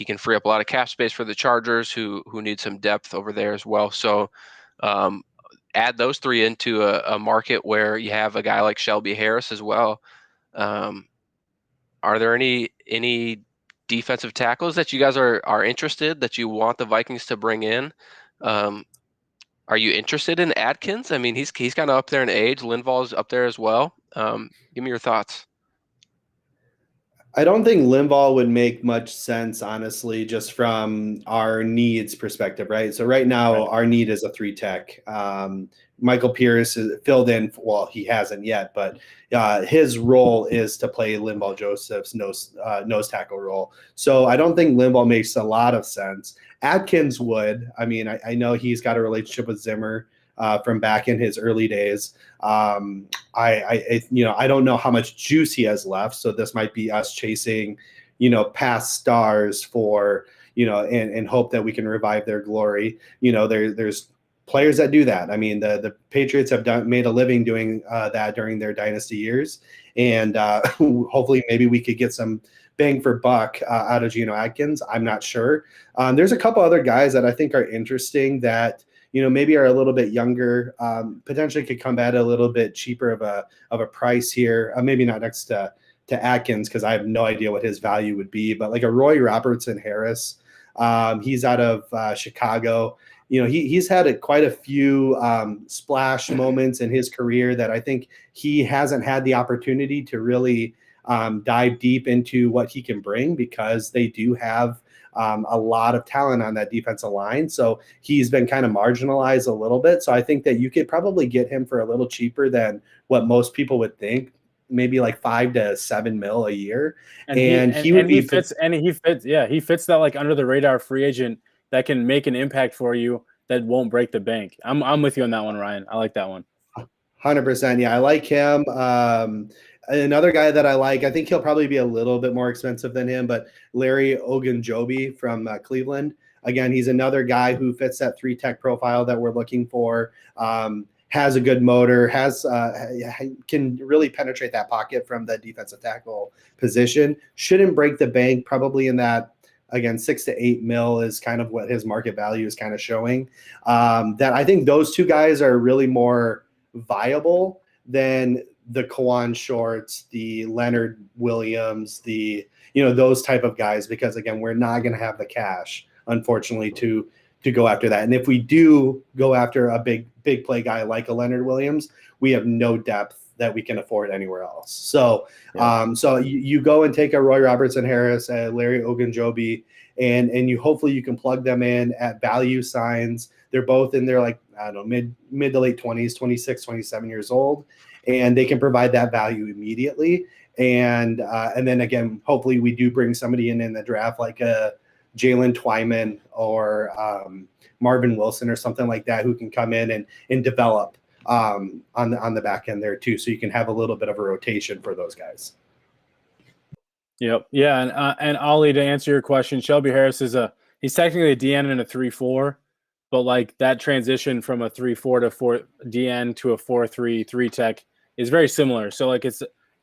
can free up a lot of cap space for the Chargers, who need some depth over there as well. So add those three into a market where you have a guy like Shelby Harris as well. Are there any defensive tackles that you guys are interested, that you want the Vikings to bring in? Are you interested in Atkins? I mean, he's kind of up there in age. Linval's up there as well. Give me your thoughts. I don't think Linval would make much sense, honestly, just from our needs perspective, right? So right now, our need is a 3-tech. Michael Pierce is filled in. Well, he hasn't yet, but his role is to play Linval Joseph's nose tackle role. So I don't think Linval makes a lot of sense. Atikins would. I mean, I know he's got a relationship with Zimmer from back in his early days. I don't know how much juice he has left, so this might be us chasing, past stars for, and hope that we can revive their glory. There's players that do that. I mean, the Patriots have made a living doing that during their dynasty years, and hopefully maybe we could get some bang for buck out of Geno Atkins. I'm not sure. There's a couple other guys that I think are interesting that maybe are a little bit younger, potentially could come at a little bit cheaper of a price here. Maybe not next to Atkins, because I have no idea what his value would be, but like a Roy Robertson Harris. He's out of Chicago. He's had quite a few splash moments in his career that I think he hasn't had the opportunity to really dive deep into what he can bring, because they do have a lot of talent on that defensive line. So he's been kind of marginalized a little bit. So I think that you could probably get him for a little cheaper than what most people would think, maybe like $5 to $7 million a year. He fits that like under the radar free agent that can make an impact for you that won't break the bank. I'm with you on that one, Ryan. I like that one. 100%. Yeah, I like him. Another guy that I like, I think he'll probably be a little bit more expensive than him, but Larry Ogunjobi from Cleveland. Again, he's another guy who fits that 3-tech profile that we're looking for. Has a good motor, can really penetrate that pocket from the defensive tackle position. Shouldn't break the bank, probably in that, again, $6 to $8 million is kind of what his market value is kind of showing. That I think those two guys are really more viable than the Kawan Shorts, the Leonard Williams, those type of guys, because again, we're not going to have the cash, unfortunately, to go after that. And if we do go after a big play guy like a Leonard Williams, we have no depth that we can afford anywhere else. So, you go and take a Roy Robertson Harris, a Larry Ogunjobi, and hopefully you can plug them in at value signs. They're both in their, like, I don't know, mid to late 20s, 26, 27 years old, and they can provide that value immediately. And then again, hopefully we do bring somebody in the draft like a Jalen Twyman or Marvin Wilson or something like that, who can come in and develop on the back end there too. So you can have a little bit of a rotation for those guys. Yep. Yeah. And Ollie, to answer your question, Shelby Harris he's technically a DN and a 3-4, but like that transition from a 3-4 to 4 DN to a 4-3 3-tech is very similar. So like it's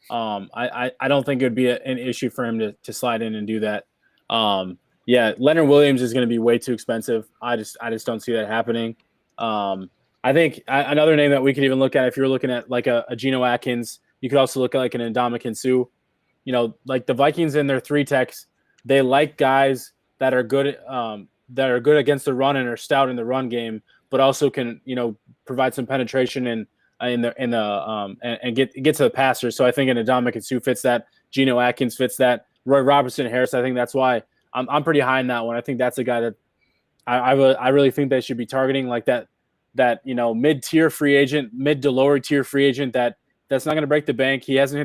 I don't think it would be an issue for him to slide in and do that. Leonard Williams is going to be way too expensive. I just don't see that happening. I think another name that we could even look at, if you're looking at like a Geno Atkins, you could also look at like an Ndamukong Suh. Like the Vikings in their 3-techs, they like guys that are good against the run and are stout in the run game, but also can provide some penetration and get to the passer. So I think an Ndamukong Suh fits that. Geno Atkins fits that. Roy Robertson Harris, I think that's why I'm pretty high in that one. I think that's a guy that I really think they should be targeting, like that mid-tier free agent, mid to lower tier free agent that's not going to break the bank. He hasn't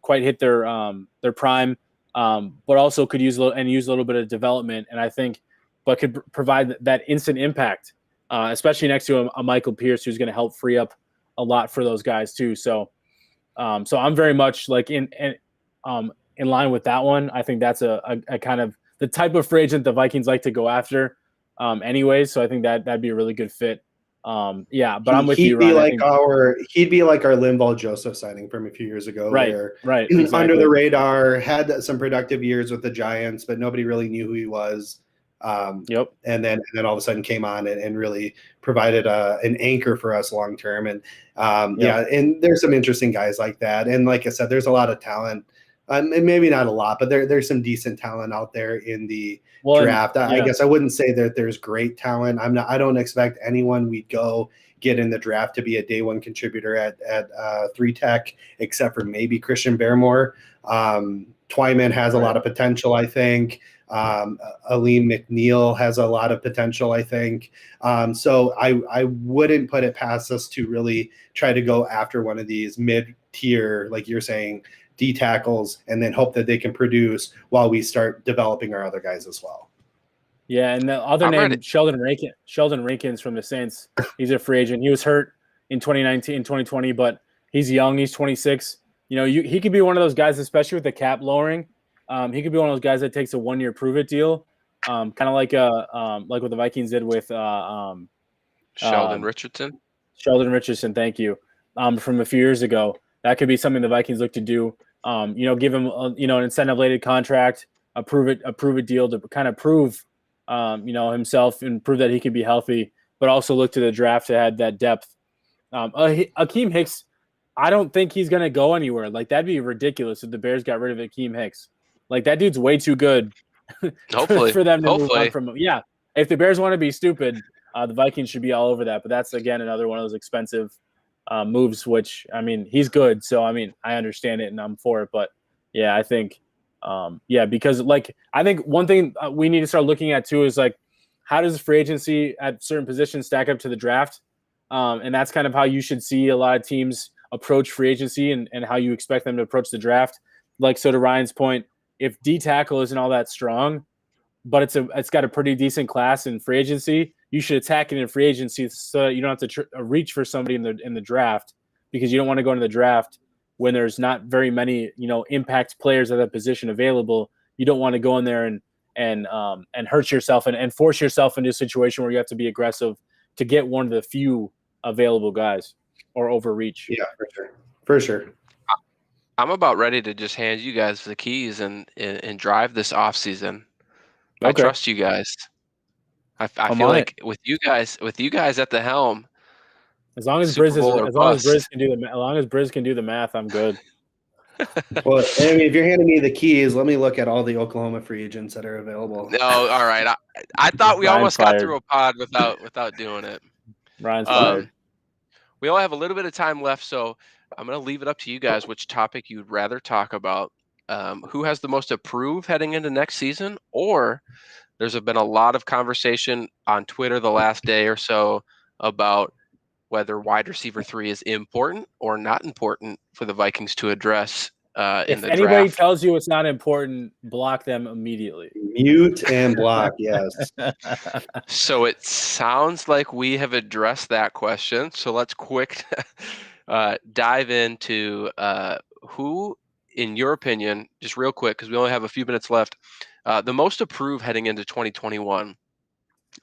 quite hit their prime, but also could use a little bit of development, and I think, but could provide that instant impact, especially next to a Michael Pierce, who's going to help free up a lot for those guys too. So I'm very much like in line with that one. I think that's a kind of the type of free agent the Vikings like to go after, anyways. So I think that'd be a really good fit. But I'm with you, Ryan. He'd be like our Linval Joseph signing from a few years ago, right? Exactly. Under the radar, had some productive years with the Giants, but nobody really knew who he was. And then all of a sudden came on and really provided an anchor for us long term. And and there's some interesting guys like that. And like I said, there's a lot of talent. And maybe not a lot, but there's some decent talent out there in the draft. I guess I wouldn't say that there's great talent. I don't expect anyone we'd go get in the draft to be a day one contributor at 3-Tech, except for maybe Christian Barrymore. Twyman has a lot of potential, I think. Aline McNeil has a lot of potential, I think. So I wouldn't put it past us to really try to go after one of these mid-tier, like you're saying, D tackles, and then hope that they can produce while we start developing our other guys as well. Yeah, and the other name, Sheldon Rankins from the Saints. He's a free agent. He was hurt in 2020, but he's young. He's 26. He could be one of those guys, especially with the cap lowering. He could be one of those guys that takes a 1-year prove-it deal, kind of like what the Vikings did with Sheldon Richardson. Sheldon Richardson, thank you, from a few years ago. That could be something the Vikings look to do. Give him an incentive-laden contract, a prove-it deal to kind of prove himself and prove that he can be healthy, but also look to the draft to add that depth. Akeem Hicks, I don't think he's going to go anywhere. Like, that'd be ridiculous if the Bears got rid of Akeem Hicks. Like, that dude's way too good for them to move on from him. Yeah, if the Bears want to be stupid, the Vikings should be all over that. But that's, again, another one of those expensive moves, which, I mean, he's good. So, I mean, I understand it and I'm for it. But, yeah, I think because, like, I think one thing we need to start looking at, too, is, like, how does free agency at certain positions stack up to the draft? And that's kind of how you should see a lot of teams approach free agency and how you expect them to approach the draft. Like, so to Ryan's point, if D tackle isn't all that strong, but it's got a pretty decent class in free agency, you should attack it in free agency so that you don't have to reach for somebody in the draft, because you don't want to go into the draft when there's not very many impact players at that position available. You don't want to go in there and hurt yourself and force yourself into a situation where you have to be aggressive to get one of the few available guys or overreach. Yeah, for sure. I'm about ready to just hand you guys the keys and drive this off season. Okay. I trust you guys. I feel like with you guys at the helm, as long as Briz can do the math, I'm good. Well, I mean, if you're handing me the keys, let me look at all the Oklahoma free agents that are available. No, all right. I thought we almost got through a pod without doing it. Ryan's fired. We only have a little bit of time left, so I'm going to leave it up to you guys which topic you'd rather talk about. Who has the most approved heading into next season? Or there's been a lot of conversation on Twitter the last day or so about whether wide receiver 3 is important or not important for the Vikings to address in the draft. If anybody tells you it's not important, block them immediately. Mute and block, yes. So it sounds like we have addressed that question. So let's quick dive into who, in your opinion, just real quick, because we only have a few minutes left, the most approved heading into 2021.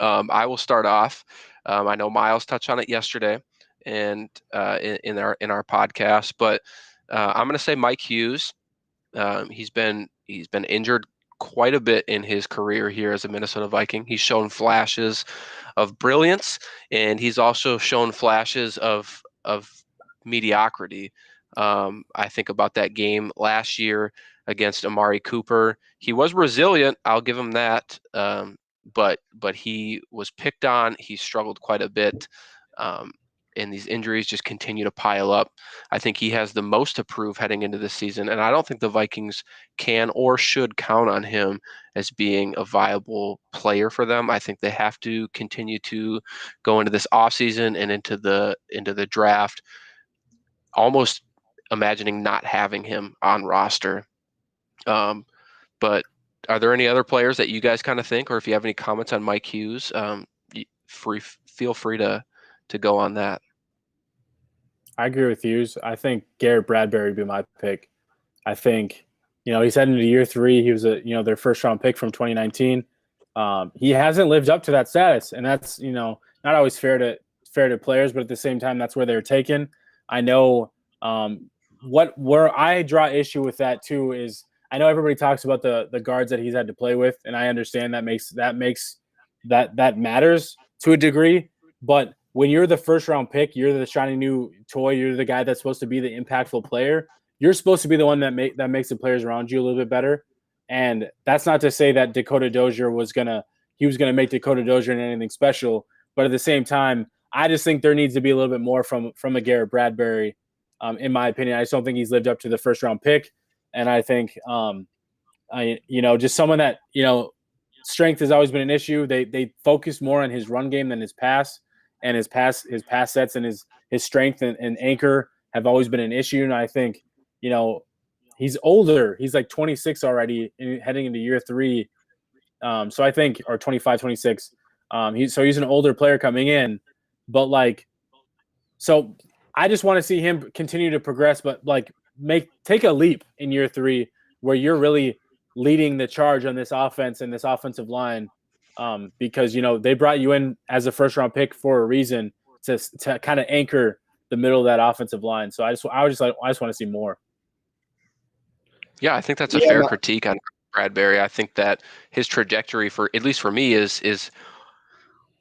I will start off. I know Myles touched on it yesterday and in our podcast, but I'm going to say Mike Hughes. He's been injured quite a bit in his career here as a Minnesota Viking. He's shown flashes of brilliance, and he's also shown flashes of mediocrity. I think about that game last year against Amari Cooper. He was resilient, I'll give him that. But he was picked on. He struggled quite a bit. And these injuries just continue to pile up. I think he has the most approved heading into this season, and I don't think the Vikings can or should count on him as being a viable player for them. I think they have to continue to go into this offseason and into the draft, almost imagining not having him on roster. But are there any other players that you guys kind of think, or if you have any comments on Mike Hughes, feel free to go on that. I agree with Hughes. I think Garrett Bradbury would be my pick. I think, he's heading into year 3. He was their first round pick from 2019. He hasn't lived up to that status, and that's, not always fair to players, but at the same time, that's where they're taken. I know where I draw issue with that too is I know everybody talks about the guards that he's had to play with, and I understand that matters to a degree, but when you're the first round pick, you're the shiny new toy, you're the guy that's supposed to be the impactful player. You're supposed to be the one that makes the players around you a little bit better. And that's not to say that Dakota Dozier was gonna make Dakota Dozier anything special, but at the same time, I just think there needs to be a little bit more from a Garrett Bradbury, in my opinion. I just don't think he's lived up to the first round pick, and I think just someone that strength has always been an issue. They focus more on his run game than his pass, and his pass sets and his strength and anchor have always been an issue. And I think he's older. He's like 26 already, heading into year 3. So I think, or 25, 26. He's an older player coming in, but so I just want to see him continue to progress, but take a leap in year 3 where you're really leading the charge on this offense and this offensive line, because they brought you in as a first round pick for a reason to kind of anchor the middle of that offensive line. So I just want to see more. Yeah, I think that's a fair critique on Bradbury. I think that his trajectory, at least for me, is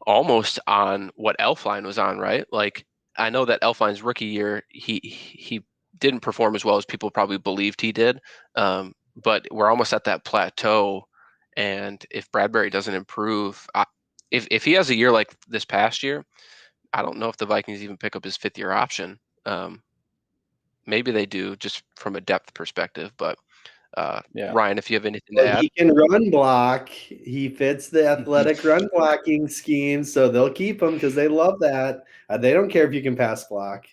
almost on what Elflein was on, right? Like, I know that Elflein's rookie year, he didn't perform as well as people probably believed he did, but we're almost at that plateau. And if Bradbury doesn't improve, if he has a year like this past year, I don't know if the Vikings even pick up his 5th-year option. Maybe they do, just from a depth perspective, but Ryan, if you have anything to add. He can run block. He fits the athletic run blocking scheme, so they'll keep him because they love that. They don't care if you can pass block.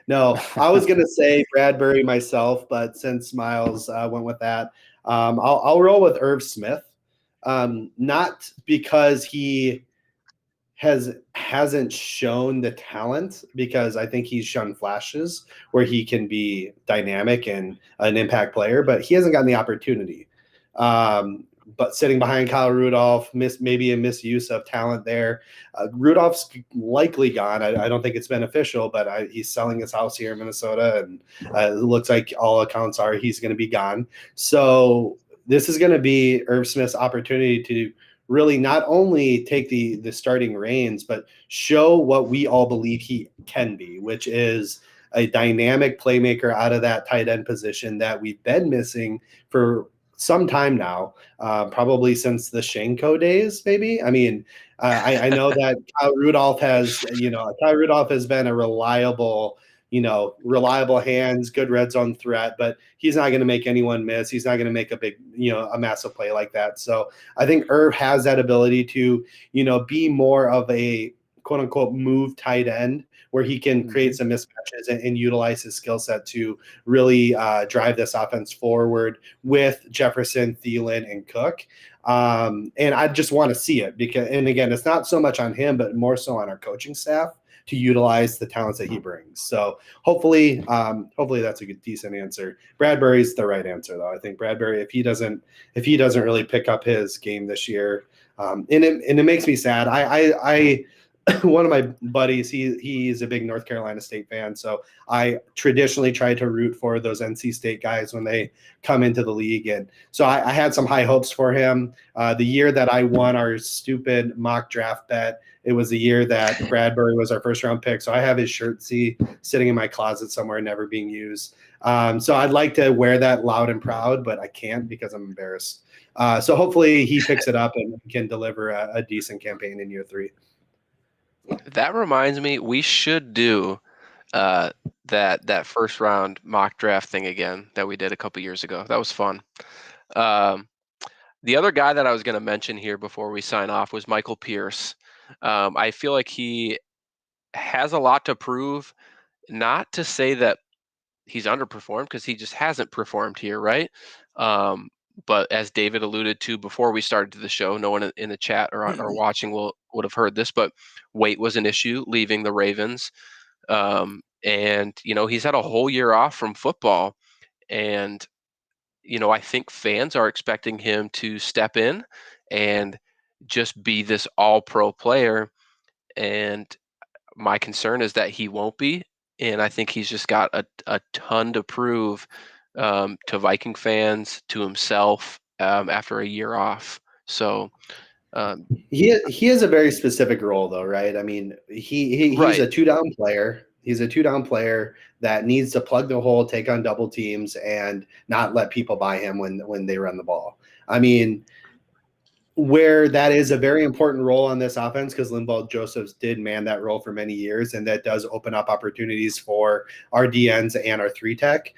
No, I was going to say Bradbury myself, but since Myles went with that, I'll roll with Irv Smith. Not because he hasn't shown the talent, because I think he's shown flashes where he can be dynamic and an impact player, but he hasn't gotten the opportunity. But sitting behind Kyle Rudolph, maybe a misuse of talent there. Rudolph's likely gone. I don't think it's beneficial, but he's selling his house here in Minnesota, and it looks like all accounts are he's going to be gone. So this is going to be Irv Smith's opportunity to really not only take the starting reins, but show what we all believe he can be, which is a dynamic playmaker out of that tight end position that we've been missing for some time now, probably since the Shenko days, maybe. I mean, I know that Kyle Rudolph has been a reliable hands, good red zone threat, but he's not going to make anyone miss. He's not going to make a massive play like that. So I think Irv has that ability to, be more of a quote unquote move tight end where he can create some mismatches and utilize his skill set to really drive this offense forward with Jefferson, Thielen, and Cook. And I just want to see it and again, it's not so much on him, but more so on our coaching staff to utilize the talents that he brings. So hopefully that's a good, decent answer. Bradbury's the right answer, though. I think Bradbury, if he doesn't really pick up his game this year, and it makes me sad. I one of my buddies, he's a big North Carolina State fan, so I traditionally try to root for those NC State guys when they come into the league, and so I had some high hopes for him. The year that I won our stupid mock draft bet, it was the year that Bradbury was our first round pick, so I have his shirt sitting in my closet somewhere, never being used. So I'd like to wear that loud and proud, but I can't because I'm embarrassed. So hopefully he picks it up and can deliver a decent campaign in year 3. That reminds me, we should do that first round mock draft thing again that we did a couple years ago. That was fun. The other guy that I was going to mention here before we sign off was Michael Pierce. I feel like he has a lot to prove. Not to say that he's underperformed, because he just hasn't performed here, right? But as David alluded to before we started the show, no one in the chat or watching would have heard this, but weight was an issue leaving the Ravens. And, he's had a whole year off from football. And, I think fans are expecting him to step in and just be this all-pro player. And my concern is that he won't be. And I think he's just got a ton to prove to Viking fans, to himself, after a year off. So he has a very specific role, though, right? I mean, he's right. a 2-down player. He's a 2-down player that needs to plug the hole, take on double teams, and not let people by him when they run the ball. I mean, where that is a very important role on this offense, because Linval Josephs did man that role for many years, and that does open up opportunities for our DNs and our 3-tech.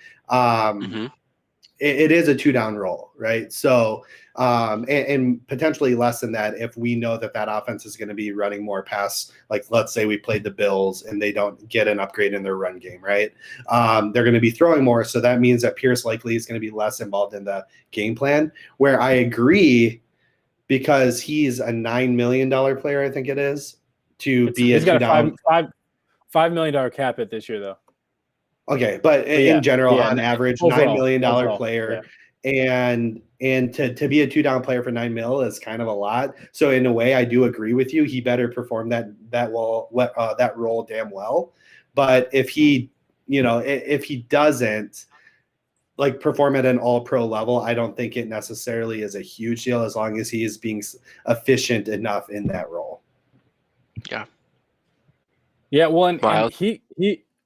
It is a 2-down role, right? So, and potentially less than that if we know that offense is going to be running more past, like, let's say we played the Bills and they don't get an upgrade in their run game, right? They're going to be throwing more. So that means that Pierce likely is going to be less involved in the game plan, where I agree, because he's a $9 million player, I think it is, he's got a $5 million cap hit this year, though. Okay, but in general, on average, overall, $9 million player, and to be a 2-down player for $9 million is kind of a lot. So in a way, I do agree with you. He better perform that role damn well. But if he doesn't like perform at an all-pro level, I don't think it necessarily is a huge deal, as long as he is being efficient enough in that role. Yeah. Yeah. Well, and he.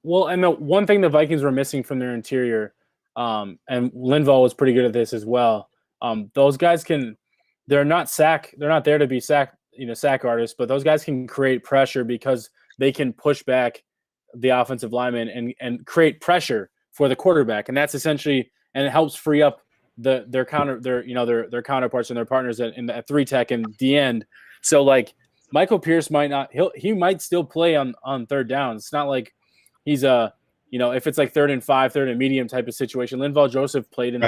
Well, and the one thing the Vikings were missing from their interior, and Linval was pretty good at this as well. Those guys they're not there to be sack artists, but those guys can create pressure because they can push back the offensive lineman and create pressure for the quarterback. And that's essentially, and it helps free up their counterparts and their partners at 3-tech and the end. So like Michael Pierce he might still play on third down. It's not like he's if it's like 3rd and 5, 3rd and medium type of situation. Linval Joseph played in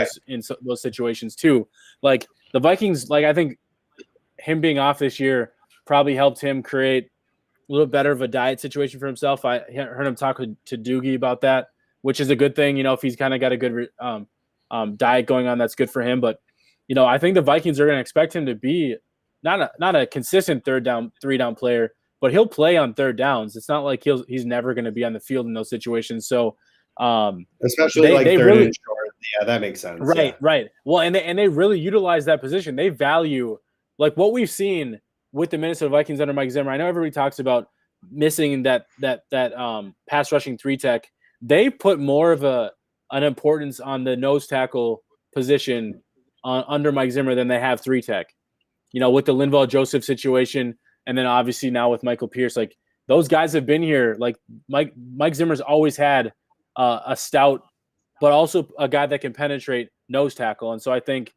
those situations too. Like the Vikings, like I think him being off this year probably helped him create a little better of a diet situation for himself. I heard him talk to Doogie about that, which is a good thing. If he's kind of got a good diet going on, that's good for him. But I think the Vikings are going to expect him to be not a consistent 3-down player, but he'll play on third downs. It's not like he's never going to be on the field in those situations. So, especially they third and short, yeah, that makes sense. Right, yeah. Right. Well, and they really utilize that position. They value like what we've seen with the Minnesota Vikings under Mike Zimmer. I know everybody talks about missing that pass rushing 3-tech. They put more of an importance on the nose tackle position under Mike Zimmer than they have 3-tech. With the Linval Joseph situation. And then obviously now with Michael Pierce, like those guys have been here. Like Mike Zimmer's always had a stout, but also a guy that can penetrate nose tackle. And so I think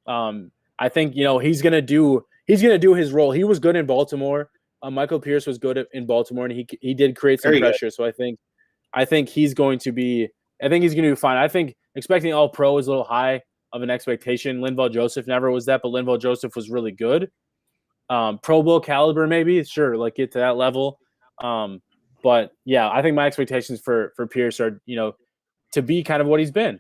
he's gonna do his role. He was good in Baltimore. Michael Pierce was good in Baltimore, and he did create some pressure. So I think he's going to be fine. I think expecting all pro is a little high of an expectation. Linval Joseph never was that, but Linval Joseph was really good. Pro Bowl caliber, maybe, sure, like get to that level. But yeah, I think my expectations for Pierce are, to be kind of what he's been.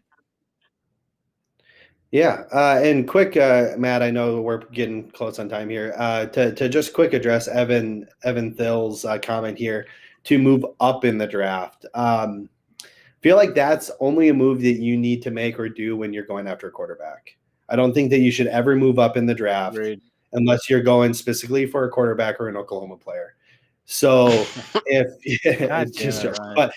Yeah. And quick, Matt, I know we're getting close on time here. To just quick address Evan Thill's comment here to move up in the draft. Feel like that's only a move that you need to make or do when you're going after a quarterback. I don't think that you should ever move up in the draft. Agreed. Unless you're going specifically for a quarterback or an Oklahoma player. So if it's just but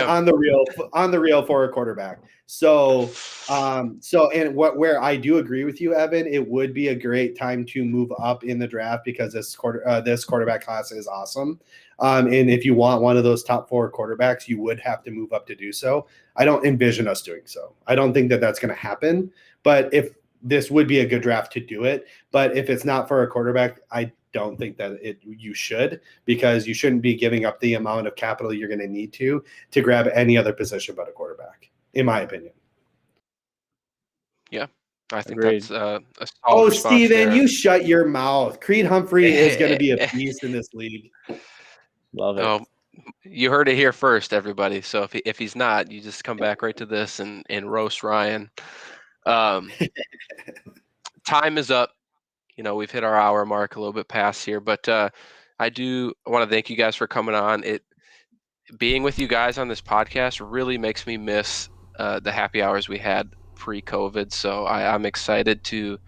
on the real for a quarterback. So where I do agree with you, Evan, it would be a great time to move up in the draft because this quarterback class is awesome. And if you want one of those top 4 quarterbacks, you would have to move up to do so. I don't envision us doing so. I don't think that that's going to happen. But if this would be a good draft to do it, but if it's not for a quarterback, I don't think that you should, because you shouldn't be giving up the amount of capital you're going to need to grab any other position but a quarterback, in my opinion. Yeah, I think that's a solid response. Steven, you shut your mouth. Creed Humphrey is going to be a beast in this league. Love it. You heard it here first, everybody. So if he's not, you just come back right to this and roast Ryan. Time is up. We've hit our hour mark, a little bit past here, but I want to thank you guys for coming on. Being with you guys on this podcast really makes me miss the happy hours we had pre-COVID. So I'm excited to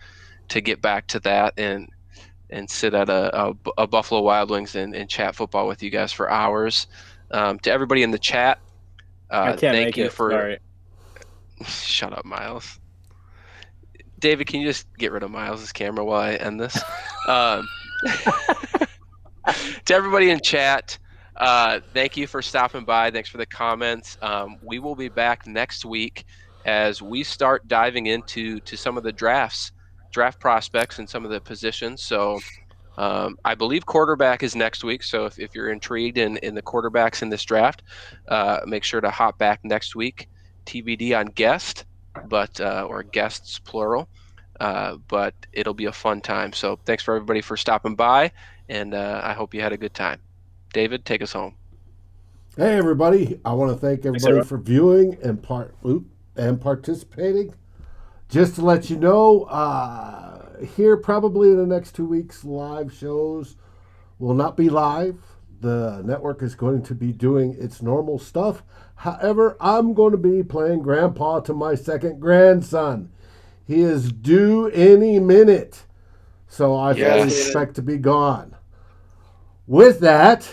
get back to that and sit at a Buffalo Wild Wings and chat football with you guys for hours. To everybody in the chat, I can't thank you for. Shut up, Myles. David, can you just get rid of Miles' camera while I end this? To everybody in chat, thank you for stopping by. Thanks for the comments. We will be back next week as we start diving into some of the draft prospects and some of the positions. So I believe quarterback is next week. So if you're intrigued in the quarterbacks in this draft, make sure to hop back next week. TBD on guest, or guests plural. But it'll be a fun time. So thanks for everybody for stopping by, and I hope you had a good time. David, take us home. Hey, everybody. I want to thank everybody for viewing and participating. Just to let you know, here probably in the next 2 weeks, live shows will not be live. The network is going to be doing its normal stuff. However, I'm going to be playing grandpa to my second grandson. He is due any minute, so I fully expect to be gone. With that,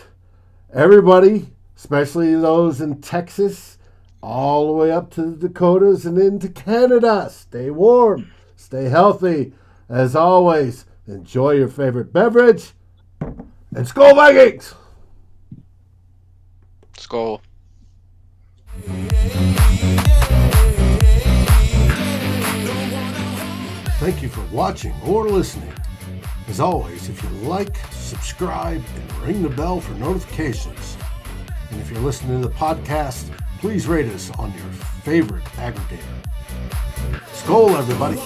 everybody, especially those in Texas, all the way up to the Dakotas and into Canada, stay warm, stay healthy. As always, enjoy your favorite beverage, and Skol Vikings! Skol. Thank you for watching or listening. As always, if you like, subscribe, and ring the bell for notifications. And if you're listening to the podcast, please rate us on your favorite aggregator. Skol, everybody.